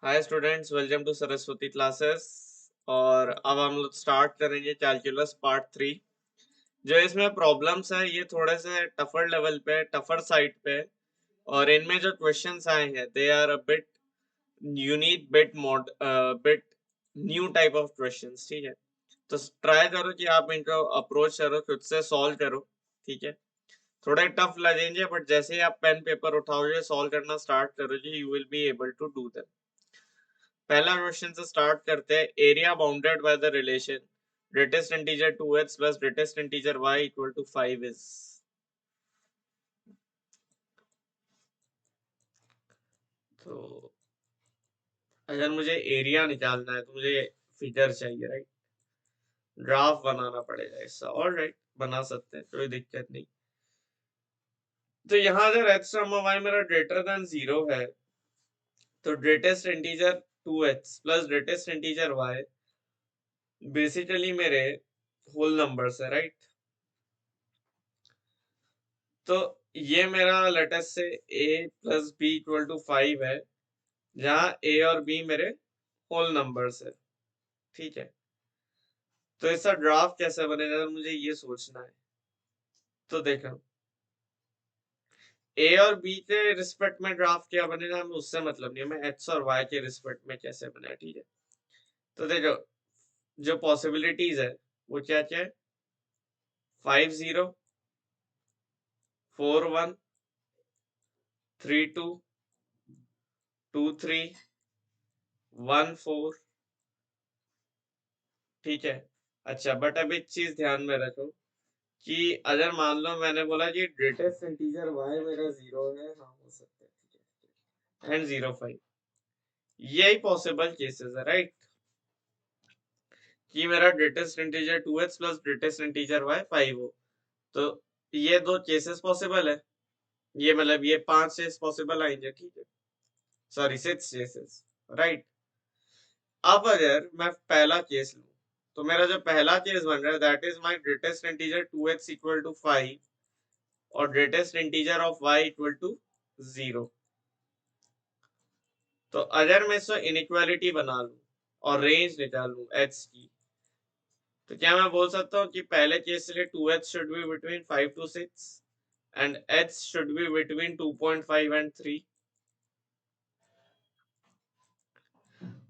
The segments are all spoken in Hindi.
Hi students, welcome to Saraswati classes. और अब हम लोग स्टार्ट करेंगे कैलकुलस पार्ट 3। जो इसमें प्रॉब्लम्स है ये थोड़े से टफर लेवल पे, टफर साइड पे। और इनमें जो क्वेश्चंस आए हैं they are a bit unique, bit new type of questions. ठीक है, तो ट्राई करो कि आप इनको अप्रोच करो, खुद से सॉल्व करो। ठीक है, थोड़े टफ लगेंगे बट जैसे ही आप पेन पेपर उठाओगे, सॉल्व करना स्टार्ट करोगे, you will be able to do that. पहला क्वेश्चन से स्टार्ट करते हैं। Area bounded by the relation greatest integer 2x plus greatest integer y equal to 5 is। तो अगर मुझे एरिया निकालना है तो मुझे फिगर चाहिए, राइट। ग्राफ बनाना पड़ेगा इसका। ऑल राइट, बना सकते हैं, कोई दिक्कत नहीं। तो यहाँ अगर x y मेरा ग्रेटर देन 0 है तो greatest integer 2x plus greatest integer y basically मेरे होल नंबर्स है, राइट। तो ये मेरा let us say a plus B equal to 5 है, जहाँ a और b मेरे होल नंबर्स है। ठीक है, तो इसका ग्राफ कैसे बनेगा मुझे ये सोचना है। तो देखो, a और b के रिस्पेक्ट में ग्राफ क्या बनेगा हमें उससे मतलब नहीं, हमें x और y के रिस्पेक्ट में कैसे बना। ठीक है, तो देखो जो पॉसिबिलिटीज है वो क्या क्या है। 5 0, 4 1, 3 2, 2 3, 1 4। ठीक है, अच्छा बट अब एक चीज ध्यान में रखो कि अगर मान लो मैंने बोला कि ग्रेटेस्ट इंटीजर y मेरा 0 है, हाँ हो सकता है, ठीक है, एंड 0 5, यही पॉसिबल केसेस है, राइट। कि मेरा greatest integer 2x plus greatest integer y 5 हो, तो ये दो केसेस पॉसिबल है। ये मतलब ये 5 केस पॉसिबल आएंगे, ठीक है, सॉरी 6 केसेस, राइट। अब अगर मैं पहला केस लूं तो मेरा जो पहला केस बन रहा है that is my greatest integer 2x equal to 5 और greatest integer of y equal to 0। तो अगर मैं इसको इनइक्वालिटी बना लूं और रेंज निकाल लूं x की, तो क्या मैं बोल सकता हूँ कि पहले केस के लिए 2x should be between 5 to 6 and h should be between 2.5 and 3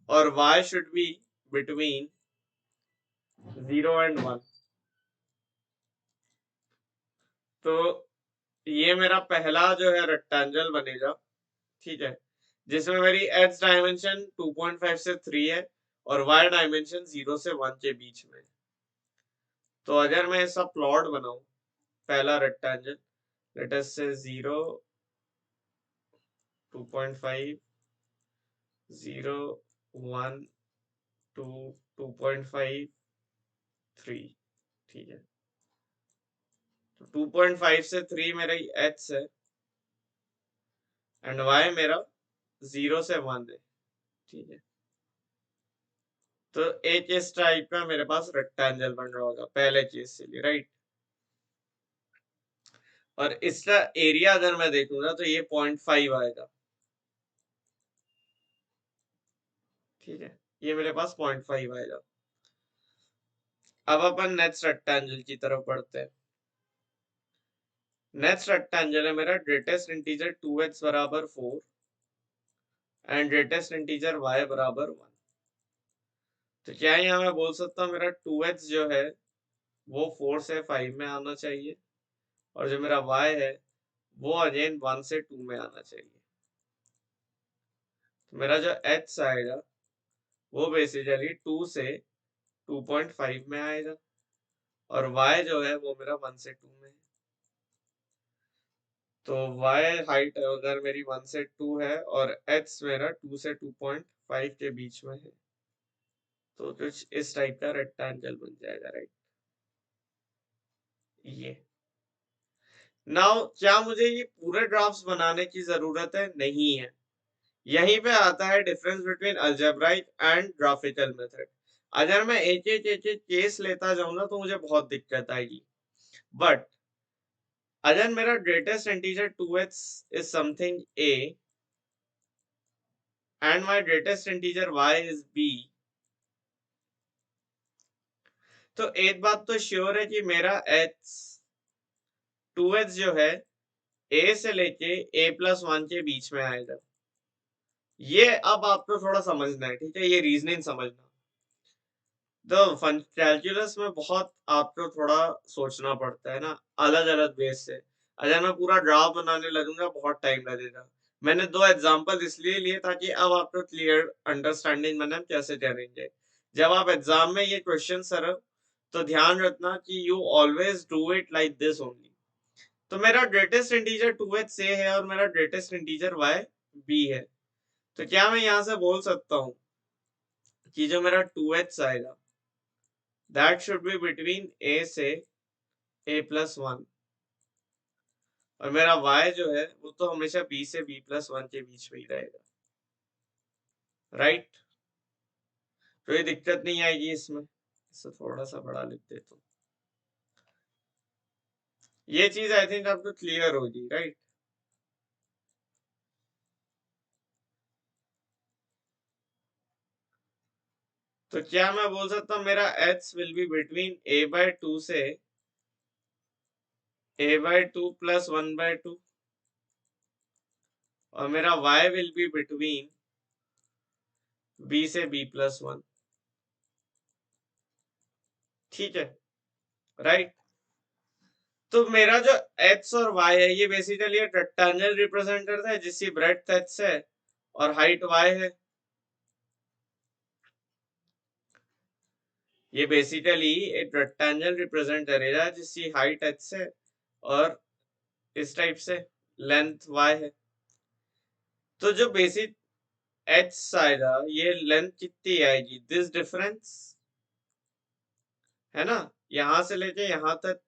और y should be between 0 and 1। तो ये मेरा पहला जो है रेक्टेंगल बनेगा, ठीक है, जिसमें मेरी x डायमेंशन 2.5 से 3 है और y डायमेंशन 0 से 1 के बीच में। तो अगर मैं ऐसा प्लॉट बनाऊं, पहला रेक्टेंगल लेट अस से 0, 2.5, 0, 1, 2, 2.5, 3। ठीक है, तो 2.5 से 3 मेरा x है एंड y मेरा 0 से 1 है। ठीक है, तो एक इस टाइप का मेरे पास रेक्टेंगल बन रहा होगा पहले केस के लिए, राइट। और इसका एरिया अगर मैं देखूंगा तो ये 0.5 आएगा। ठीक है, ये मेरे पास 0.5 आएगा। अब अपन नेक्स्ट रेक्टेंगल की तरफ बढ़ते हैं। नेक्स्ट रेक्टेंगल है मेरा ग्रेटेस्ट इंटीजर 2x बराबर 4 एंड ग्रेटेस्ट इंटीजर y बराबर 1। तो क्या यहाँ मैं बोल सकता हूँ मेरा 2x जो है वो 4 से 5 में आना चाहिए और जो मेरा y है वो अगेन 1 से 2 में आना चाहिए। तो मेरा जो x आएगा वो बेसिकली 2 से 2.5 में आएगा और y जो है वो मेरा 1 से 2 में है। तो y हाइट अगर मेरी 1 से 2 है और x मेरा 2 से 2.5 के बीच में है, तो कुछ इस टाइप का रेक्टेंगल बन जाएगा, राइट। ये नाउ क्या मुझे ये पूरे ग्राफ्स बनाने की जरूरत है? नहीं है। यहीं पे आता है difference between algebraic and graphical method. अगर मैं एक एक केस लेता जाऊंगा तो मुझे बहुत दिक्कत आएगी। बट अगर मेरा greatest integer 2x is something a and my greatest integer y is b, तो एक बात तो श्योर है कि मेरा h 2h जो है a से लेके a+1 के बीच में आएगा। ये अब आपको थोड़ा समझना है, ठीक है, ये रीजनिंग समझना। तो कैलकुलस में बहुत आपको थोड़ा सोचना पड़ता है ना, अलग अलग बेस से। अगर मैं पूरा ग्राफ बनाने लगूंगा बहुत टाइम लगेगा। मैंने दो एग्जांपल इसलिए लिए ताकि अब आपको क्लियर अंडरस्टैंडिंग बने हम कैसे करेंगे। जब आप एग्जाम में ये क्वेश्चन सर, तो ध्यान रखना कि you always do it like this only. तो मेरा ग्रेटेस्ट इंटीजर 2h से है और मेरा ग्रेटेस्ट इंटीजर y b है। तो क्या मैं यहां से बोल सकता हूं कि जो मेरा 2h आएगा that should be between a से a+1, और मेरा y जो है वो तो हमेशा b से b+1 के बीच में ही रहेगा, राइट। कोई दिक्कत नहीं आएगी इसमें। इसे थोड़ा सा बड़ा लिख देता हूँ। ये चीज आई थिंक आपको क्लियर होगी, राइट। तो क्या मैं बोल सकता हूँ मेरा h will be between a/2 से a/2 + 1/2, और मेरा y will be between b से b+1, ठीक है, राइट। तो मेरा जो x और y है ये बेसिकली एक रेक्टेंगल रिप्रेजेंट करता है जिसकी ब्रेड्थ x है और हाइट y है। ये बेसिकली एक रेक्टेंगल रिप्रेजेंट करेगा जिसकी हाइट x है और इस टाइप से लेंथ y है। तो जो बेसिक h आएगा ये लेंथ कितनी आएगी, दिस डिफरेंस, है ना, यहां से लेके यहां तक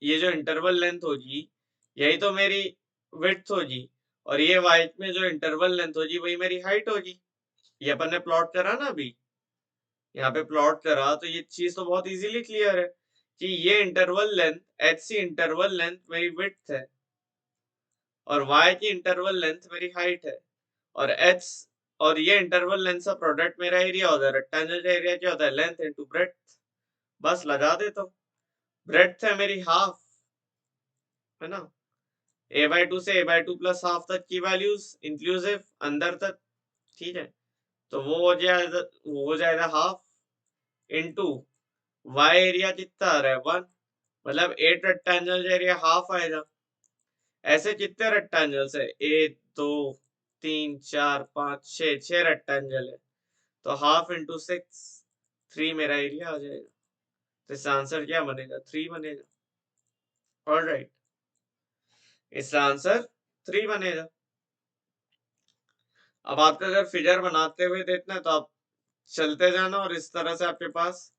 ये जो इंटरवल लेंथ होगी यही तो मेरी विड्थ होगी, और ये वाइट में जो इंटरवल लेंथ होगी वही मेरी हाइट होगी। ये अपन ने प्लॉट करा ना अभी, यहाँ पे प्लॉट करा, तो ये चीज तो बहुत इजीली क्लियर है कि ये interval length H C interval length मेरी विड्थ है और y की इंटरवल लेंथ मेरी हाइट है, और h और ये इंटरवल लेंथ का प्रोडक्ट मेरा एरिया होता है। रेक्टेंगल का एरिया क्या होता है, लेंथ इनटू ब्रेड्थ। बस लगा देता हूँ, ब्रेड्थ है मेरी हाफ, है ना, a/2 से a/2 + हाफ तक की वैल्यूज इंक्लूसिव अंदर तक, ठीक है। तो वो हो जाएगा हाफ इनटू y एरिया कितना आ रहा है 1, मतलब 8 रेक्टेंगल एरिया हाफ आएगा। ऐसे कितने रेक्टेंगल्स है, 1 2 3 4 5 6 रेक्टेंगल है, तो हाफ इंटू 6 3 मेरा एरिया आ जाएगा। तो इसका आंसर क्या बनेगा, 3 बनेगा। ऑलराइट, इसका आंसर 3 बनेगा। अब आपका अगर फिगर बनाते हुए देखना है तो आप चलते जाना और इस तरह से आपके पास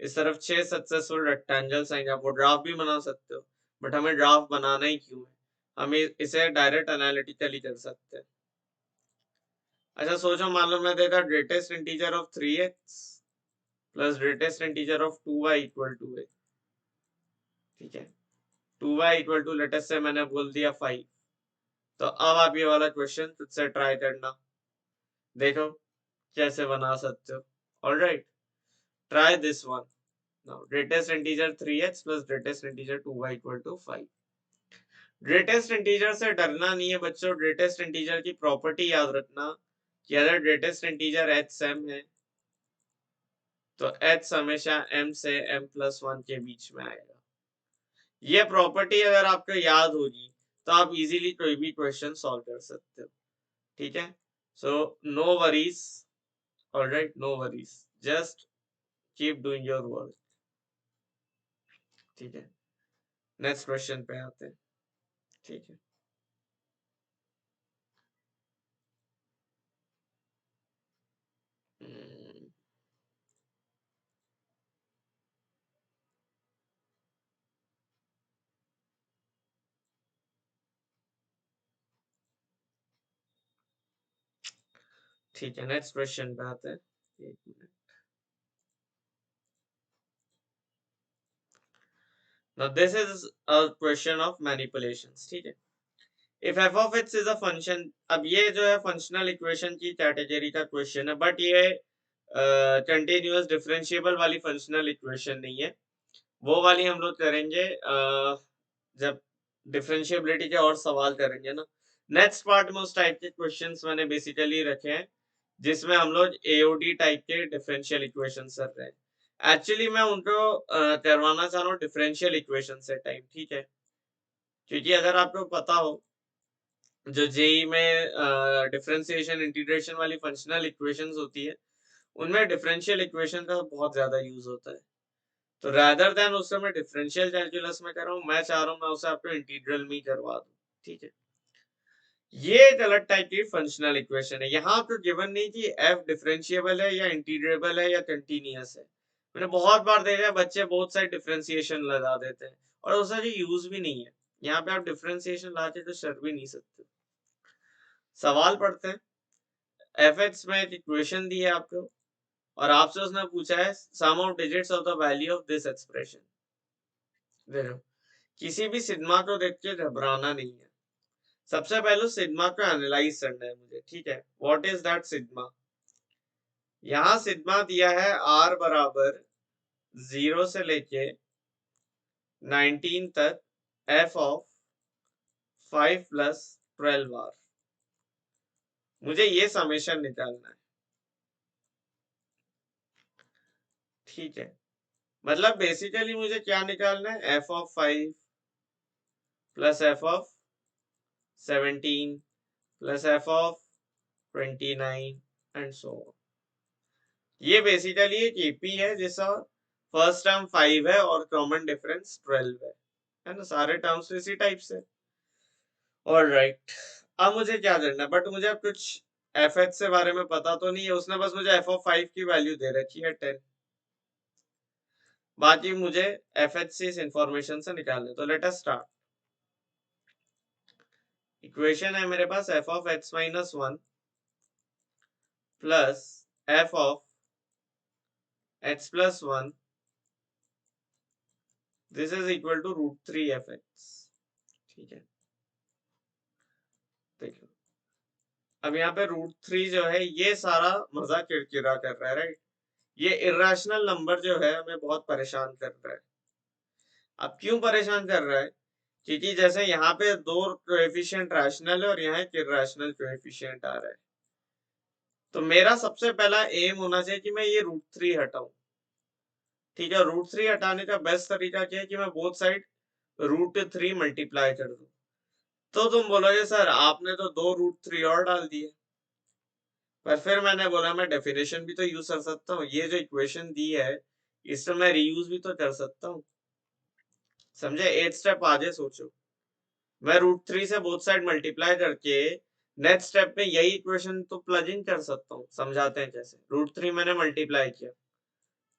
इस तरफ 6 सक्सेसफुल रेक्टेंगल्स आएंगे। आप वो ग्राफ भी बना सकते हो, बट हमें ग्राफ बनाना ही क्यों है, हम इसे डायरेक्ट एनालिटिकली कर सकते हैं। अच्छा सोचो, मान लो मैं देता greatest integer of 3x plus greatest integer of 2y equal to a, ठीक है। 2y इक्वल टू लेटेस्ट से मैंने बोल दिया 5। तो अब आप ये वाला क्वेश्चन खुद से ट्राई करना, देखो कैसे बना सकते हो। Alright, try this one now. Greatest integer 3x plus greatest integer 2y equal to 5। Greatest integer से डरना नहीं है बच्चों, ग्रेटेस्ट इंटीजर की प्रॉपर्टी याद रखना कि अगर ग्रेटेस्ट इंटीजर HM है तो h हमेशा m से m+1 के बीच में आएगा। ये प्रॉपर्टी अगर आपको याद होगी तो आप इजीली कोई भी क्वेश्चन सॉल्व कर सकते हो, ठीक है। So no worries, alright, no worries, just keep doing your work, ठीक है। नेक्स्ट क्वेश्चन पे आते हैं, ठीक है। हम्म, ठीक है, नेक्स्ट क्वेश्चन पे आते हैं। एक minute. Now this is a question of manipulations, ठीक है। If F of x is a function, अब ये जो है फंक्शनल इक्वेशन की कैटेगरी का क्वेश्चन है, बट ये कंटिन्यूअस डिफरेंशिएबल वाली फंक्शनल इक्वेशन नहीं है। वो वाली हम लोग करेंगे जब डिफरेंशिएबिलिटी के और सवाल करेंगे ना। नेक्स्ट पार्ट में उस टाइप के क्वेश्चंस मैंने बेसिकली रखे हैं जिसमें हम लोग एओडी टाइप के डिफरेंशियल इक्वेशन कर रहे हैं। एक्चुअली मैं उनको करवाना चाह रहा हूँ डिफरेंशियल इक्वेशन से टाइप, ठीक है, क्योंकि अगर आपको पता हो जो जेई में डिफरेंशिएशन इंटीग्रेशन वाली फंक्शनल इक्वेशंस होती है उनमें डिफरेंशियल इक्वेशन का बहुत ज्यादा यूज होता है। तो रादर देन उससे मैं डिफरेंशियल कैलकुलस में कर रहा हूँ, मैं चाह रहा हूँ मैं उसे आपको इंटीग्रल में ही करवा दूँ, ठीक है। ये एक अलग टाइप की फंक्शनल इक्वेशन है। यहाँ तो गिवन नहीं कि एफ डिफरेंशिएबल है या इंटीग्रेबल है या कंटीन्यूअस है। मैंने बहुत बार देखा है बच्चे बहुत सारे डिफरेंशिएशन लगा देते हैं और उसका जो यूज भी नहीं है। यहाँ पे आप डिफरेंशिएशन लाके तो कर भी नहीं सकते। सवाल पढ़ते हैं। एफ एक्स में एक इक्वेशन दी है आपको और आपसे उसने पूछा है sum of digits of the value of this expression. देखो, किसी भी सिग्मा को देख के घबराना नहीं है। सबसे पहले सिग्मा को एनालाइज करना है मुझे, ठीक है। What is that sigma? यहाँ सिग्मा दिया है r बराबर 0 से लेके 19 तक f ऑफ 5 प्लस 12 r। मुझे ये समेशन निकालना है, ठीक है। मतलब बेसिकली मुझे क्या निकालना है, f of 5 plus f of 17 plus f of 29 and so on. ये बेसिकली एक एपी है जिसका फर्स्ट टर्म 5 है और कॉमन डिफरेंस 12 है ना। सारे टर्म्स इसी टाइप से। ऑलराइट, अब मुझे क्या करना है, बट मुझे अब कुछ एफ एच से बारे में पता तो नहीं है। उसने बस मुझे एफ ऑफ 5 की वैल्यू दे रखी है 10। बाकी मुझे एफ एच से इस इंफॉर्मेशन से निकालने। तो लेट अस स्टार्ट। इक्वेशन है मेरे पास f of x minus 1 plus F of x plus 1, this is equal to √3 f x, ठीक है। देखो, अब यहाँ पे √3 जो है ये सारा मजा किरकिरा कर रहा है, राइट। ये इरेशनल नंबर जो है हमें बहुत परेशान कर रहा है। अब क्यों परेशान कर रहा है? क्योंकि जैसे यहाँ पे दो कोएफिशिएंट रैशनल है और यहाँ एक इरेशनल कोएफिशिएंट आ रहा है। तो मेरा सबसे पहला एम होना चाहिए कि मैं ये √3 हटाऊं, ठीक है। √3 हटाने का बेस्ट तरीका क्या है कि मैं बोथ साइड √3 मल्टीप्लाई कर दूं। तो तुम बोलोगे सर आपने तो दो √3 और डाल दिए, पर फिर मैंने बोला मैं डेफिनेशन भी तो यूज कर सकता हूँ। ये जो इक्वेशन दी है इसमें मैं रीयूज भी तो कर सकता हूँ, समझे। 8 स्टेप आगे सोचो। मैं √3 से बोथ साइड मल्टीप्लाई करके नेक्स्ट स्टेप में यही इक्वेशन तो प्लग इन कर सकता हूँ। समझाते हैं कैसे। √3 मैंने मल्टीप्लाई किया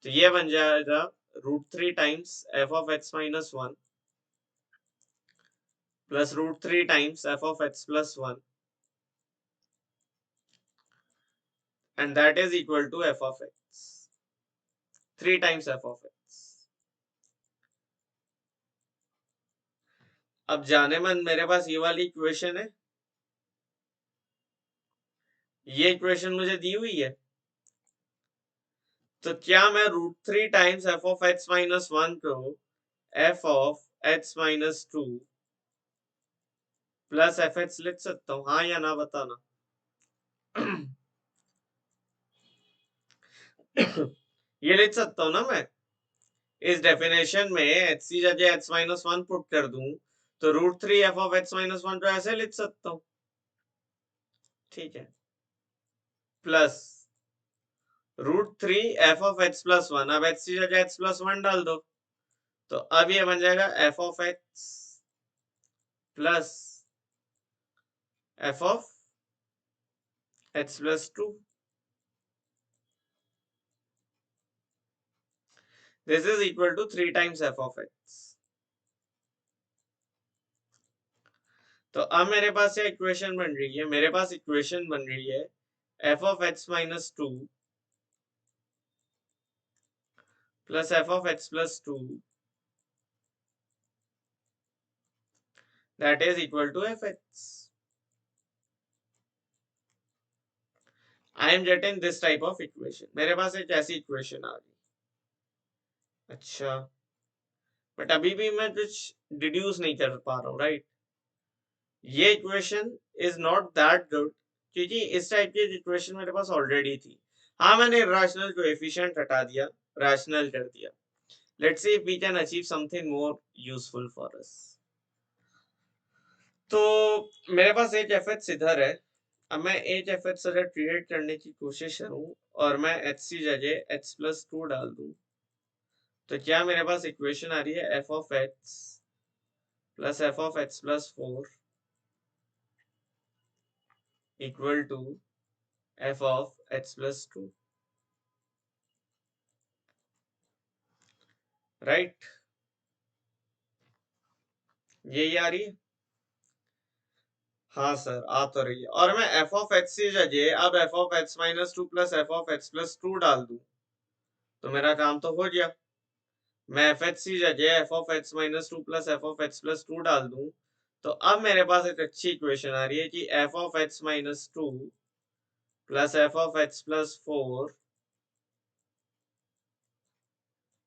तो ये बन जाएगा √3 times F of x minus 1 plus √3 times F of x plus 1 and that is equal to F of X 3 times F of X. अब जाने मन मेरे पास ये वाली इक्वेशन है, ये इक्वेशन मुझे दी हुई है। तो क्या मैं √3 times F of x minus 1 को F of x minus 2 plus F x लिख सकता हूँ, हाँ या ना बताना। ये लिख सकता हूँ ना मैं। इस डेफिनेशन में एच सी जगह एक्स माइनस 1 पुट कर दूं तो √3 एफ ऑफ एक्स माइनस 1 को ऐसे लिख सकता हूँ, ठीक है। Plus √3 F of x plus 1, अब एच सी जगह एक्स प्लस 1 डाल दो तो अब ये बन जाएगा F of x plus F of x plus 2। This is equal to 3 times F of X. तो अब मेरे पास ये इक्वेशन बन रही है, मेरे पास इक्वेशन बन रही है F of x minus 2 plus F of x plus 2 that is equal to F X. I am getting this type of equation, मेरे पास एक ऐसी इक्वेशन आ गई। अच्छा, बट अभी भी मैं कुछ डिड्यूस नहीं कर पा रहा हूँ, राइट? ये equation is not that good, क्योंकि इस टाइप की इक्वेशन मेरे पास ऑलरेडी थी। हाँ, मैंने रैशनल कोएफिशिएंट हटा दिया, रैशनल कर दिया। Let's see if we can achieve something more useful for us. तो मेरे पास एच एफ एच इधर है। अब मैं एच एफ एच अगर क्रिएट करने की कोशिश करूं और मैं एच सी जगह एच प्लस टू डाल दूं, तो क्या मेरे पास इक्वेशन आ रही है F of x plus F of x plus four equal to F of x plus two, right? यही आ रही है। हाँ सर, आ तो रही है। और मैं एफ ऑफ एक्स की जगह अब F of x minus two plus F of x plus to डाल दूं, तो मेरा काम तो हो गया। मैं एफ एच की जगह F of x minus two plus F of x plus to डाल दूं, तो अब मेरे पास एक अच्छी इक्वेशन आ रही है कि F of x minus two plus F of x plus four,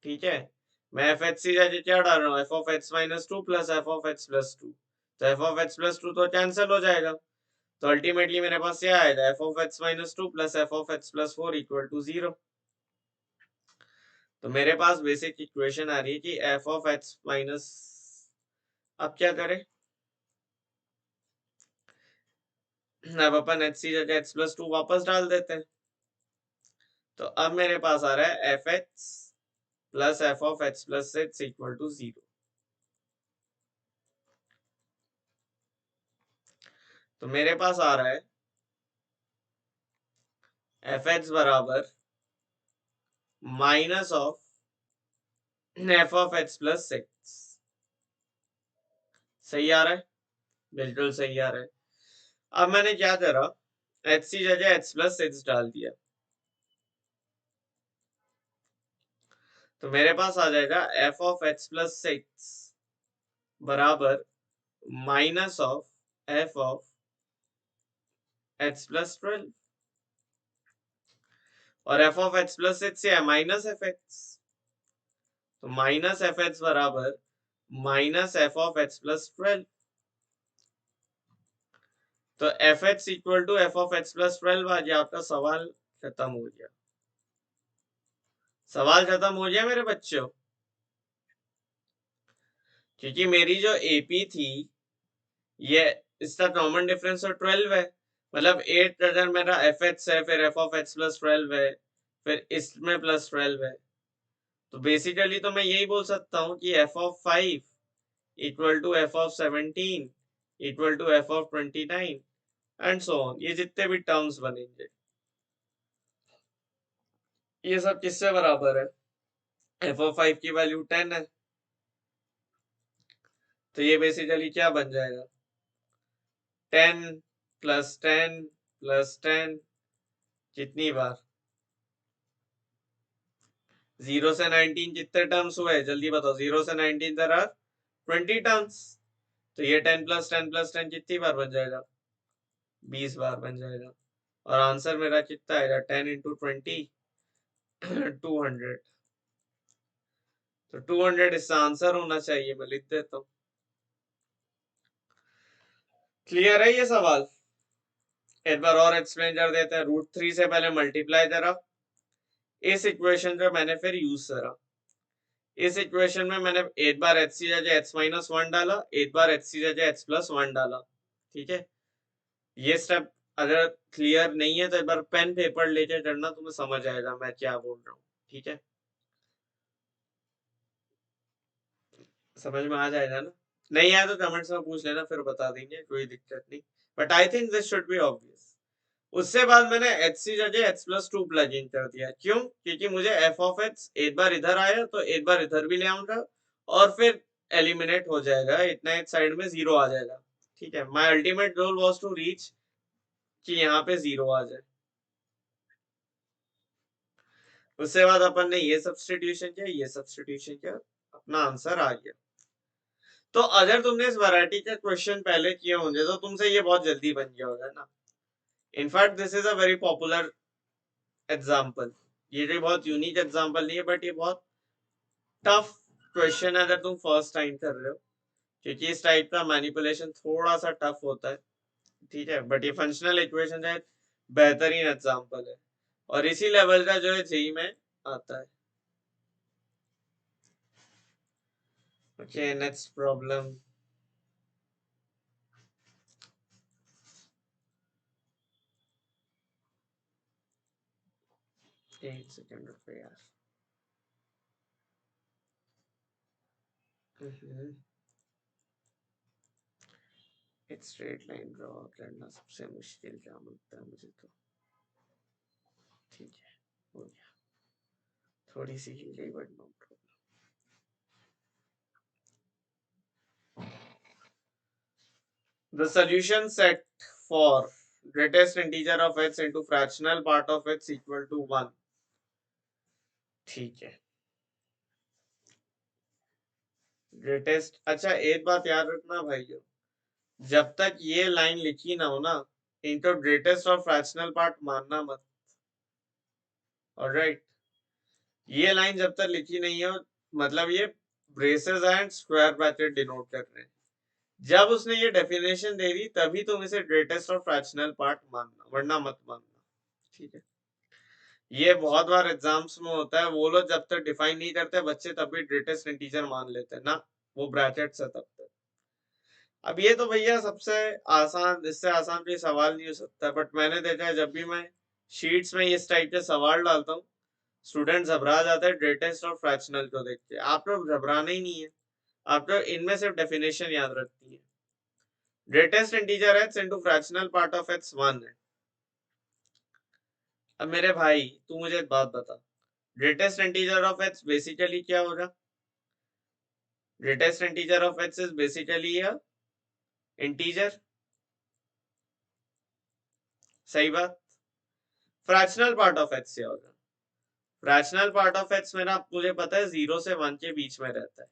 ठीक है? मैं एफ एच की जगह क्या डाल रहा हूँ, f of x minus two plus F of x plus two, तो F of x plus two तो कैंसिल हो जाएगा। तो अल्टीमेटली मेरे पास क्या आएगा, f of x minus two plus F of x plus four equal to zero. तो मेरे पास बेसिक इक्वेशन आ रही है कि एफ ऑफ एक्स माइनस, अब क्या करें, अब अपन एच सी जगह एक्स प्लस टू वापस डाल देते हैं। तो अब मेरे पास आ रहा है F X plus F of x plus six equal to zero. तो मेरे पास आ रहा है एफ एक्स बराबर minus of F of x plus six. सही आ रहा है? बिल्कुल सही आ रहा है। अब मैंने क्या करा, एच सी जगह एक्स प्लस सिक्स डाल दिया, तो मेरे पास आ जाएगा F of x plus six बराबर minus of F of x plus twelve, और f of x plus six है माइनस एफ एक्स, तो माइनस एफ एक्स बराबर minus f of x plus twelve. तो f x equal to F of x plus twelve आ गया। आपका सवाल खत्म हो गया। सवाल खत्म हो गया मेरे बच्चों, क्योंकि मेरी जो एपी थी, ये इसका कॉमन डिफरेंस तो 12 है। मतलब 8 अगर मेरा एफ एक्स है, फिर एफ ऑफ एक्स प्लस 12 है, फिर इसमें प्लस 12 है, तो बेसिकली तो मैं यही बोल सकता हूँ कि F of 5 equal to F of 17 equal to F of 29 and so on. ये जितने भी टर्म्स बनेंगे, ये सब किससे बराबर है, एफ ऑफ 5 की वैल्यू 10 है, तो ये बेसिकली क्या बन जाएगा, 10 प्लस 10 प्लस 10, कितनी बार, 0 से 19 कितने टर्म्स हुए, जल्दी बताओ, 0 से 19 देयर आर 20 टर्म्स, तो ये 10 प्लस 10 प्लस 10 कितनी बार बन जाएगा, 20 बार बन जाएगा। और आंसर मेरा कितना आएगा, 10 इंटू 20 200। तो 200 इसका आंसर होना चाहिए, मैं लिख देता हूँ। क्लियर है ये सवाल? एक बार और एक्सप्लेन कर देते हैं। रूट थ्री से पहले मल्टीप्लाई करा, इस इक्वेशन का मैंने फिर यूज करा। इस इक्वेशन में मैंने एक बार एच सी जगह एच माइनस वन डाला, एक बार एच सी जगह एच प्लस वन डाला, ठीक है? ये स्टेप अगर क्लियर नहीं है तो एक बार पेन पेपर लेके करना, तुम्हें समझ आएगा मैं क्या बोल रहा हूँ, ठीक है? समझ में आ जाएगा ना? नहीं आया तो कमेंट्स में पूछ लेना, फिर बता देंगे, कोई दिक्कत नहीं। But I think this should B obvious. उससे बाद मैंने एच सी जगह H plus two plug in कर दिया। क्यों? क्योंकि मुझे एफ ऑफ एक्स एक बार इधर आया तो एक बार इधर भी ले आऊंगा, और फिर एलिमिनेट हो जाएगा, इतना एक साइड में जीरो आ जाएगा, ठीक है? My ultimate goal was to reach कि यहाँ पे जीरो आ जाए। उसके बाद अपन ने ये सब्स्टिट्यूशन किया, ये सब्स्टिट्यूशन किया, अपना आंसर आ गया। तो अगर तुमने इस वैरायटी के क्वेश्चन पहले किए होंगे तो तुमसे ये बहुत जल्दी बन गया होगा ना। In fact this is a very popular example. ये कोई बहुत यूनिक एग्जाम्पल नहीं है, बट ये बहुत टफ क्वेश्चन है अगर तुम फर्स्ट टाइम कर रहे हो, क्योंकि इस टाइप का मैनिपुलेशन थोड़ा सा टफ होता है। ठीक है, बट ये फंक्शनल इक्वेशन है, बेहतरीन एग्जाम्पल है, और इसी लेवल का जो है जेई में आता है। Okay, next problem. एक सेकंड रुको यार। एक स्ट्रेट लाइन ड्रॉ करना सबसे मुश्किल काम लगता है मुझे तो। ठीक है, हो गया। थोड़ी सी ही गई but no problem. The solution set for greatest integer of x into fractional part of x equal to 1। ठीक है, ग्रेटेस्ट। अच्छा, एक बात याद रखना भाइयों, जब तक ये लाइन लिखी ना हो ना, इनको ग्रेटेस्ट और फ्रैक्शनल पार्ट मानना मत। ऑलराइट, ये लाइन जब तक लिखी नहीं हो, मतलब ये braces and square bracket denote कर रहे हैं। जब उसने ये डेफिनेशन दे दी तभी तुम इसे ग्रेटेस्ट और फ्रैक्शनल पार्ट मानना, वरना मत मानना। ठीक है, ये बहुत बार एग्जाम्स में होता है, वो लोग जब तक डिफाइन नहीं करते बच्चे तब भी ग्रेटेस्ट इंटीजर मान लेते हैं ना, वो ब्रैकेट है तब तक। अब ये तो भैया सबसे आसान, इससे आसान कोई सवाल नहीं हो सकता, बट मैंने देखा है जब भी मैं शीट्स में इस टाइप के सवाल डालता हूँ, स्टूडेंट घबरा जाते हैं ग्रेटेस्ट और फ्रैक्शनल को देख के। आप लोग घबराना ही नहीं है, आप लोग इनमें सिर्फ डेफिनेशन याद रखती है। Greatest integer x into fractional part of x 1 है। अब मेरे भाई तू मुझे एक बात बता, greatest integer of x basically क्या होगा? Greatest integer of x is basically a integer, सही बात। फ्रैक्शनल पार्ट ऑफ एक्स क्या होगा? फ्रैक्शनल पार्ट ऑफ एक्स मेरा मुझे पता है 0 से 1 के बीच में रहता है।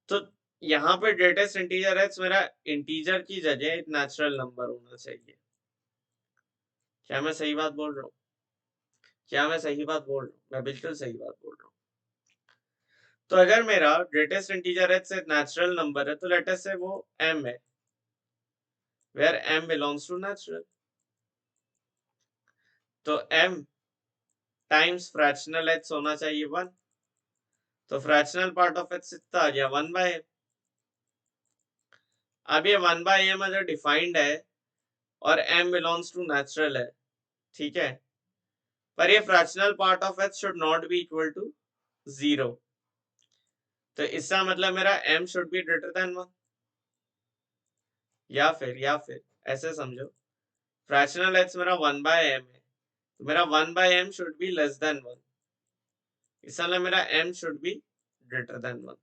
तो यहाँ पे ग्रेटेस्ट इंटीजर एक्स मेरा इंटीजर की जगह एक नेचुरल नंबर होना चाहिए। क्या मैं सही बात बोल रहा हूँ? क्या मैं सही बात बोल रहा हूँ? मैं बिल्कुल सही बात बोल रहा हूँ। तो अगर मेरा ग्रेटेस्ट इंटीजर एक्स एक नेचुरल नंबर है, तो लेट अस से वो m है, where m belongs to natural. तो m टाइम्स फ्रैक्शनल एक्स होना चाहिए 1। तो फ्रैक्शनल पार्ट ऑफ एक्स कितना आ गया? 1/m। अब ये 1/m अगर डिफाइंड है और m बिलोंग्स टू नेचुरल है, ठीक है, पर ये fractional part of X should not be equal to 0। तो इसका मतलब मेरा m should be greater than 1, या फिर ऐसे समझो, फ्रैक्शनल एक्स मेरा 1/m है, तो मेरा 1/m should be less than 1। इसलिए मेरा m should be greater than 1।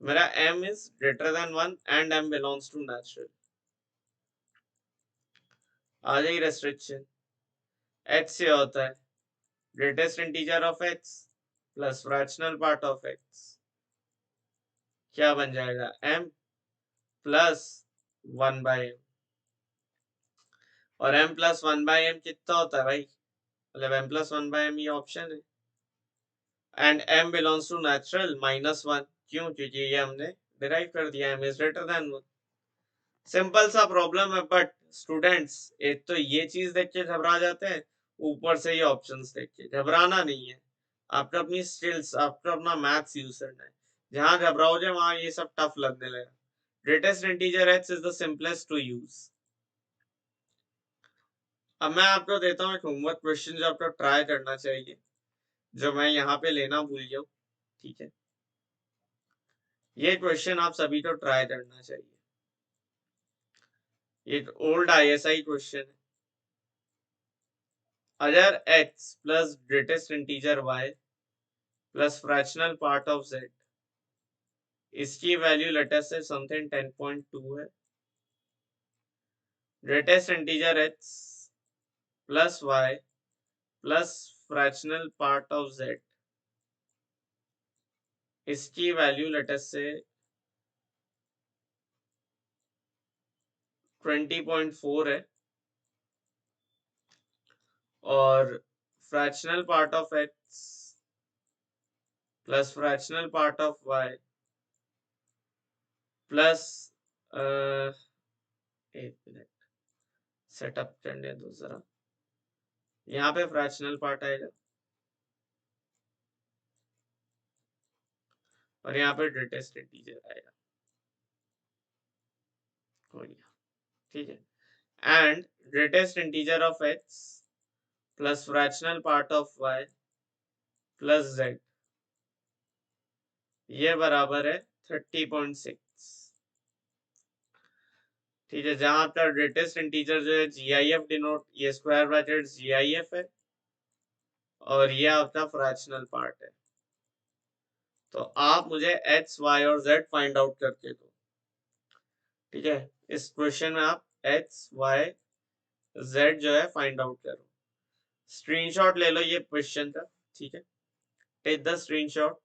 मेरा m is greater than 1 and m belongs to natural। आ गई रेस्ट्रिक्शन। x से होता है greatest integer of x plus fractional part of x, क्या बन जाएगा? m plus 1/m। और m प्लस 1/m कितना होता है भाई? मतलब m प्लस 1/m ये ऑप्शन है, and m belongs to natural -1। क्यों? क्योंकि ये हमने डिराइव कर दिया, m is greater than 1। Simple सा प्रॉब्लम है, बट स्टूडेंट्स एक तो ये चीज देख के घबरा जाते हैं, ऊपर से ये ऑप्शंस देख के। घबराना नहीं है, आपको अपनी स्किल्स, आपको अपना मैथ्स यूज करना है। जहां घबराओगे वहां ये सब टफ लगने लगा। Greatest integer X is the simplest to use. अब मैं आपको देता हूँ एक होमवर्क क्वेश्चन जो आपको ट्राई करना चाहिए, जो मैं यहाँ पे लेना भूल गया हूँ। ठीक है, ये क्वेश्चन आप सभी को ट्राई करना चाहिए। एक ओल्ड आईएसआई क्वेश्चन है। अगर x plus greatest integer y plus fractional part of z, इसकी वैल्यू लेटेस्ट से समथिंग 10.2 है, greatest integer x plus y plus fractional part of z, इसकी वैल्यू लेटेस्ट से 20.4 है, और fractional part of x plus fractional part of y plus, एक मिनट सेटअप करने दो जरा, यहाँ पे फ्रैक्शनल पार्ट आएगा और यहाँ पे ग्रेटेस्ट इंटीजर आएगा, हो गया, ठीक है। And greatest integer of x plus fractional part of y plus z, ये बराबर है 30.6, ठीक है। जहां आपका ग्रेटेस्ट इंटीजर जो है GIF डिनोट, ये स्क्वायर ब्रैकेट GIF है, और ये आपका फ्रैक्शनल पार्ट है। तो आप मुझे x, y और z फाइंड आउट करके दो, ठीक है। इस क्वेश्चन में आप x, y, z जो है फाइंड आउट करो। स्क्रीनशॉट ले लो ये क्वेश्चन का, ठीक है। टेक द स्क्रीनशॉट,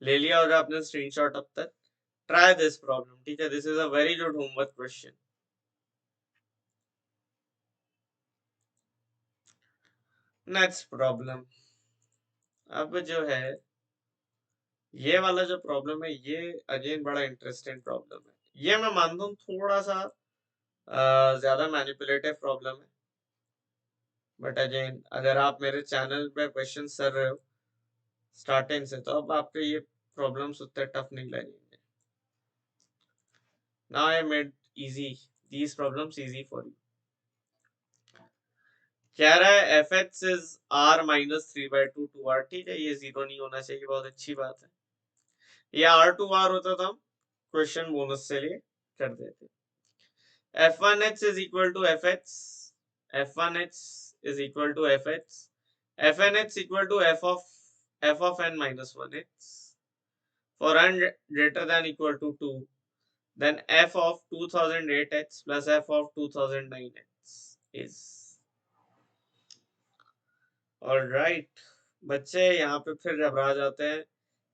ले लिया होगा आपने स्क्रीनशॉट अब तक। ट्राई दिस प्रॉब्लम, ठीक है। This is a very good homework question. Next problem, अब जो है ये वाला जो प्रॉब्लम है, ये अगेन बड़ा इंटरेस्टिंग प्रॉब्लम है। ये मैं मानता हूँ थोड़ा सा ज्यादा मैनिपुलेटिव प्रॉब्लम है, बट अगेन अगर आप मेरे चैनल पे क्वेश्चन कर रहे हो स्टार्टिंग से, तो अब आपको ये प्रॉब्लम्स उतने टफ नहीं लगेंगे। Now I made easy these problems easy for you. कह रहा है F X is R minus 3/2 to R, ठीक है। ये जीरो नहीं होना चाहिए, बहुत अच्छी बात है। ये आर टू आर होता तो हम क्वेश्चन बोनस से लिए कर देते। f1x is equal to fx, f1x is equal to fx, fnx equal to f of n minus 1x for n greater than equal to 2, then f of 2008x plus f of 2009x is alright. बच्चे यहाँ पे फिर घबरा जाते हैं,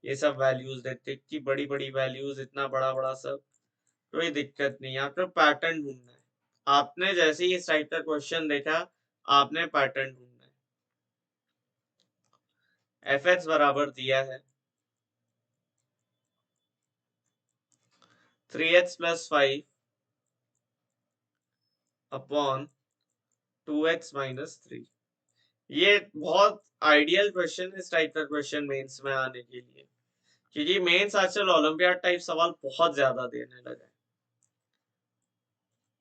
ये सब वैल्यूज देखते कि बड़ी बड़ी वैल्यूज, इतना बड़ा बड़ा सब, कोई दिक्कत नहीं, आपको पैटर्न ढूंढना है। आपने जैसे ही इस टाइप का क्वेश्चन देखा, आपने पैटर्न ढूंढना है। एफ एक्स बराबर दिया है 3x plus 5 upon 2x minus 3। ये बहुत आइडियल क्वेश्चन, इस टाइप का क्वेश्चन मेंस में आने के लिए, क्योंकि मेंस आजकल ओलंपियाड टाइप सवाल बहुत ज्यादा देने लगा है।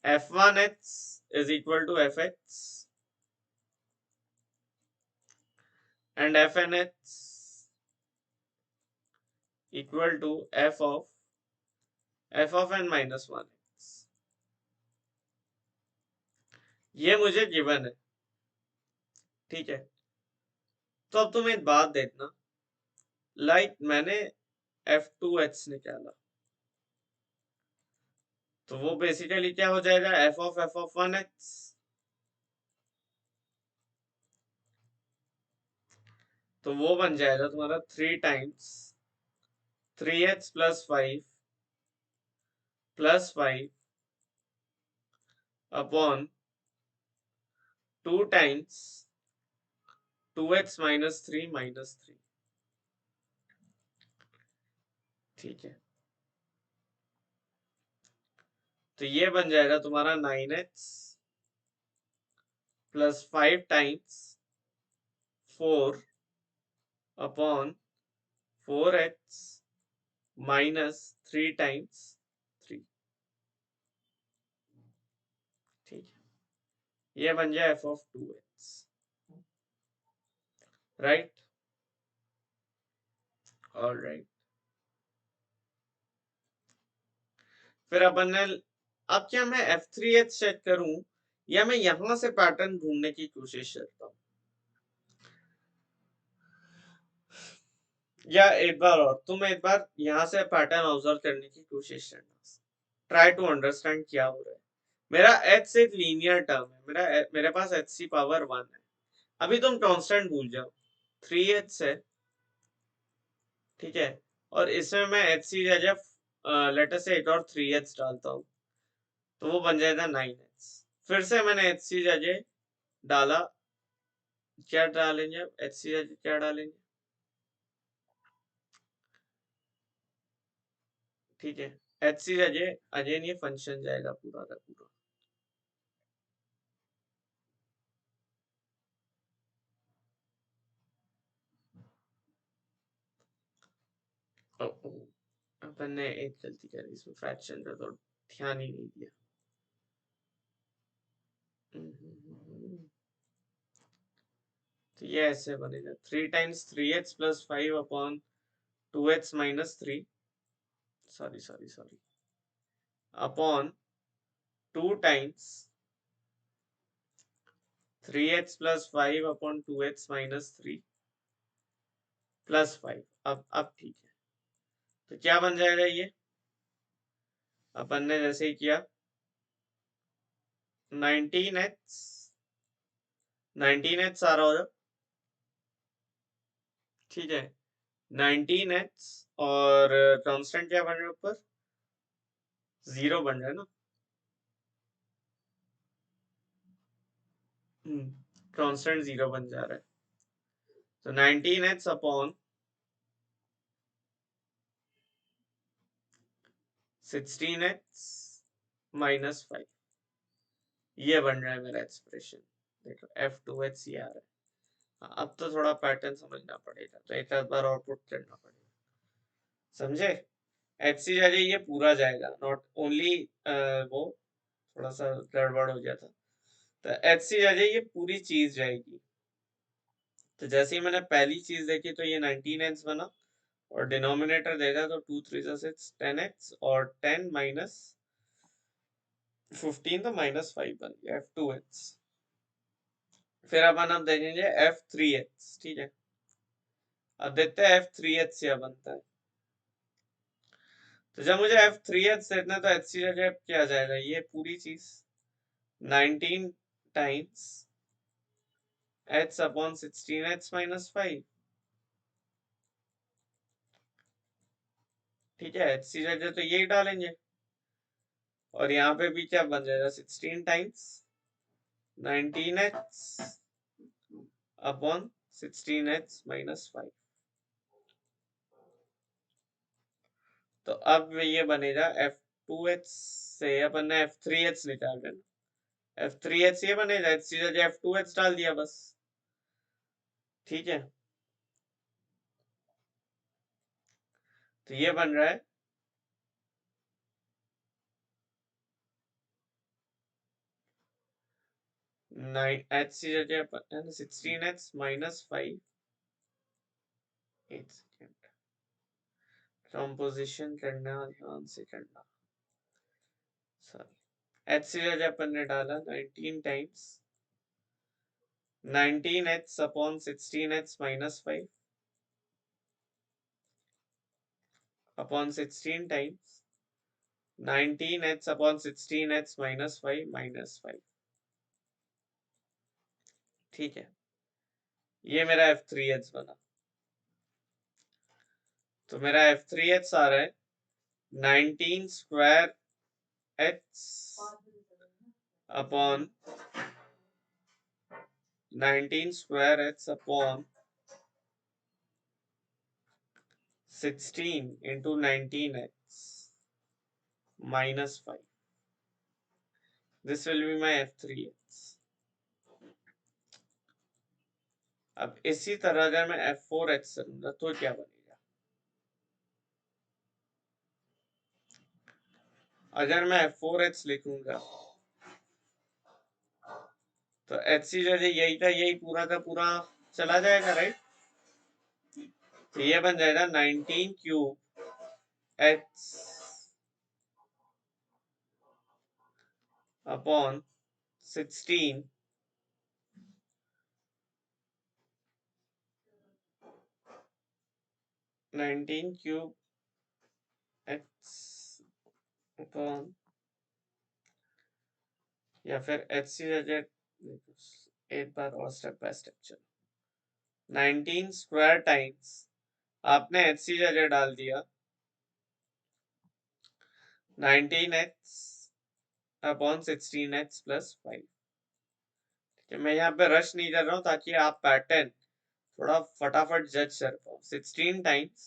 f1x is equal to fx and fnx equal to f of n minus 1x, ये मुझे गिवन है, ठीक है। तो अब तुम एक बात देखना, लाइक मैंने f2x निकाला, तो वो बेसिकली क्या हो जाएगा, f of 1x, तो वो बन जाएगा तुम्हारा 3 times 3x plus 5 plus 5 upon 2 times 2x minus 3 minus 3, ठीक है। तो ये बन जाएगा तुम्हारा 9x plus 5 times 4 upon 4x minus 3 times 3, ठीक है। ये बन जाए f of 2x, right, alright. फिर अपन ने, अब क्या मैं f3h चेक करूं, या मैं यहां से पैटर्न ढूंढने की कोशिश करता हूं, या एक बार और तुम एक बार यहां से पैटर्न ऑब्जर्व करने की कोशिश करना, ट्राई टू अंडरस्टैंड क्या हो रहा है। मेरा h एक लीनियर टर्म है, मेरे पास h की पावर 1 है। अभी तुम कांस्टेंट भूल जाओ, 3h है, ठीक है। और इसमें मैं h की जगह लेटर से एक और 3h डालता हूँ, तो वो बन जाएगा 9h। फिर से मैंने एच सी जगह डाला, क्या डालेंगे अब, एच सी जगह क्या डालेंगे, ठीक है, एच सी जगह अगेन ये फंक्शन जाएगा पूरा का पूरा। अपन ने एक गलती करी इसमें, फ्रैक्शन का तो ध्यान ही नहीं दिया। तो ये ऐसे बनेगा 3 times 3h plus 5 upon 2h minus 3, sorry upon 2 times 3h plus 5 upon 2h minus 3 plus 5। अब ठीक है, तो क्या बन जाएगा ये, अपन ने जैसे ही किया 19h, 19h आ रहा होगा, ठीक है, 19h और कांस्टेंट क्या बन रहा है ऊपर, 0 बन रहा है ना, कांस्टेंट 0 बन जा रहा है। तो 19h अपॉन 16h माइनस 5, ये बन रहा है मेरा एक्सप्रेशन। देखो F2H ये आ रहा है। हाँ, अब तो थोड़ा पैटर्न समझना पड़ेगा, तो एक आध बार और पुट करना पड़ेगा, समझे। एच सी जाए ये पूरा जाएगा, नॉट ओनली वो थोड़ा सा गड़बड़ हो गया था। तो एच सी जाए ये पूरी चीज जाएगी। तो जैसे ही मैंने पहली चीज देखी तो ये 19h बना, और डिनोमिनेटर देखा तो 2 3 6 10h, और 10 माइनस 15 तो माइनस 5 बन गया F2H। फिर अपन अब देखेंगे F3H, ठीक है, अब देखते हैं F3H क्या बनता है। तो जब मुझे F3H देखना है तो एच सी जगह क्या आ जाएगा, ये पूरी चीज 19 times h upon 16h minus 5, ठीक है, एच सी जगह तो यही डालेंगे, और यहाँ पे भी क्या बन जाएगा 16 times 19h upon 16h minus 5। तो अब ये बनेगा F2H से अपन ने F3H निकाल देना, F3H ये बनेगा, एच सी जगह F2H डाल दिया बस, ठीक है। तो ये बन रहा है एच सी जगह 16h माइनस 5, एक सेकेंड, कंपोजिशन करना ध्यान से करना, सॉरी। एच सी जगह अपन ने डाला 19 times 19h upon 16h minus 5 upon 16 times 19h upon 16h minus 5 minus 5, ठीक है, ये मेरा F3H बना। तो मेरा F3H आ रहा है 19 square h upon 19 square h upon 16 into 19h minus 5. This will be my F3H. अब इसी तरह अगर मैं F4H करूंगा तो क्या बनेगा, अगर मैं F4H लिखूंगा तो एच सी जगह यही था, यही पूरा का पूरा चला जाएगा, राइट। तो ये बन जाएगा 19 cube h upon 16 19 cube h upon, या फिर एच सी जगह एक बार और स्टेप बाय स्टेप चलो, 19 स्क्वायर टाइम्स आपने एच सी जगह डाल दिया 19h अपॉन 16h प्लस 5। मैं यहाँ पे रश नहीं कर रहा हूँ ताकि आप पैटर्न थोड़ा फटाफट जज कर पाओ। 16 times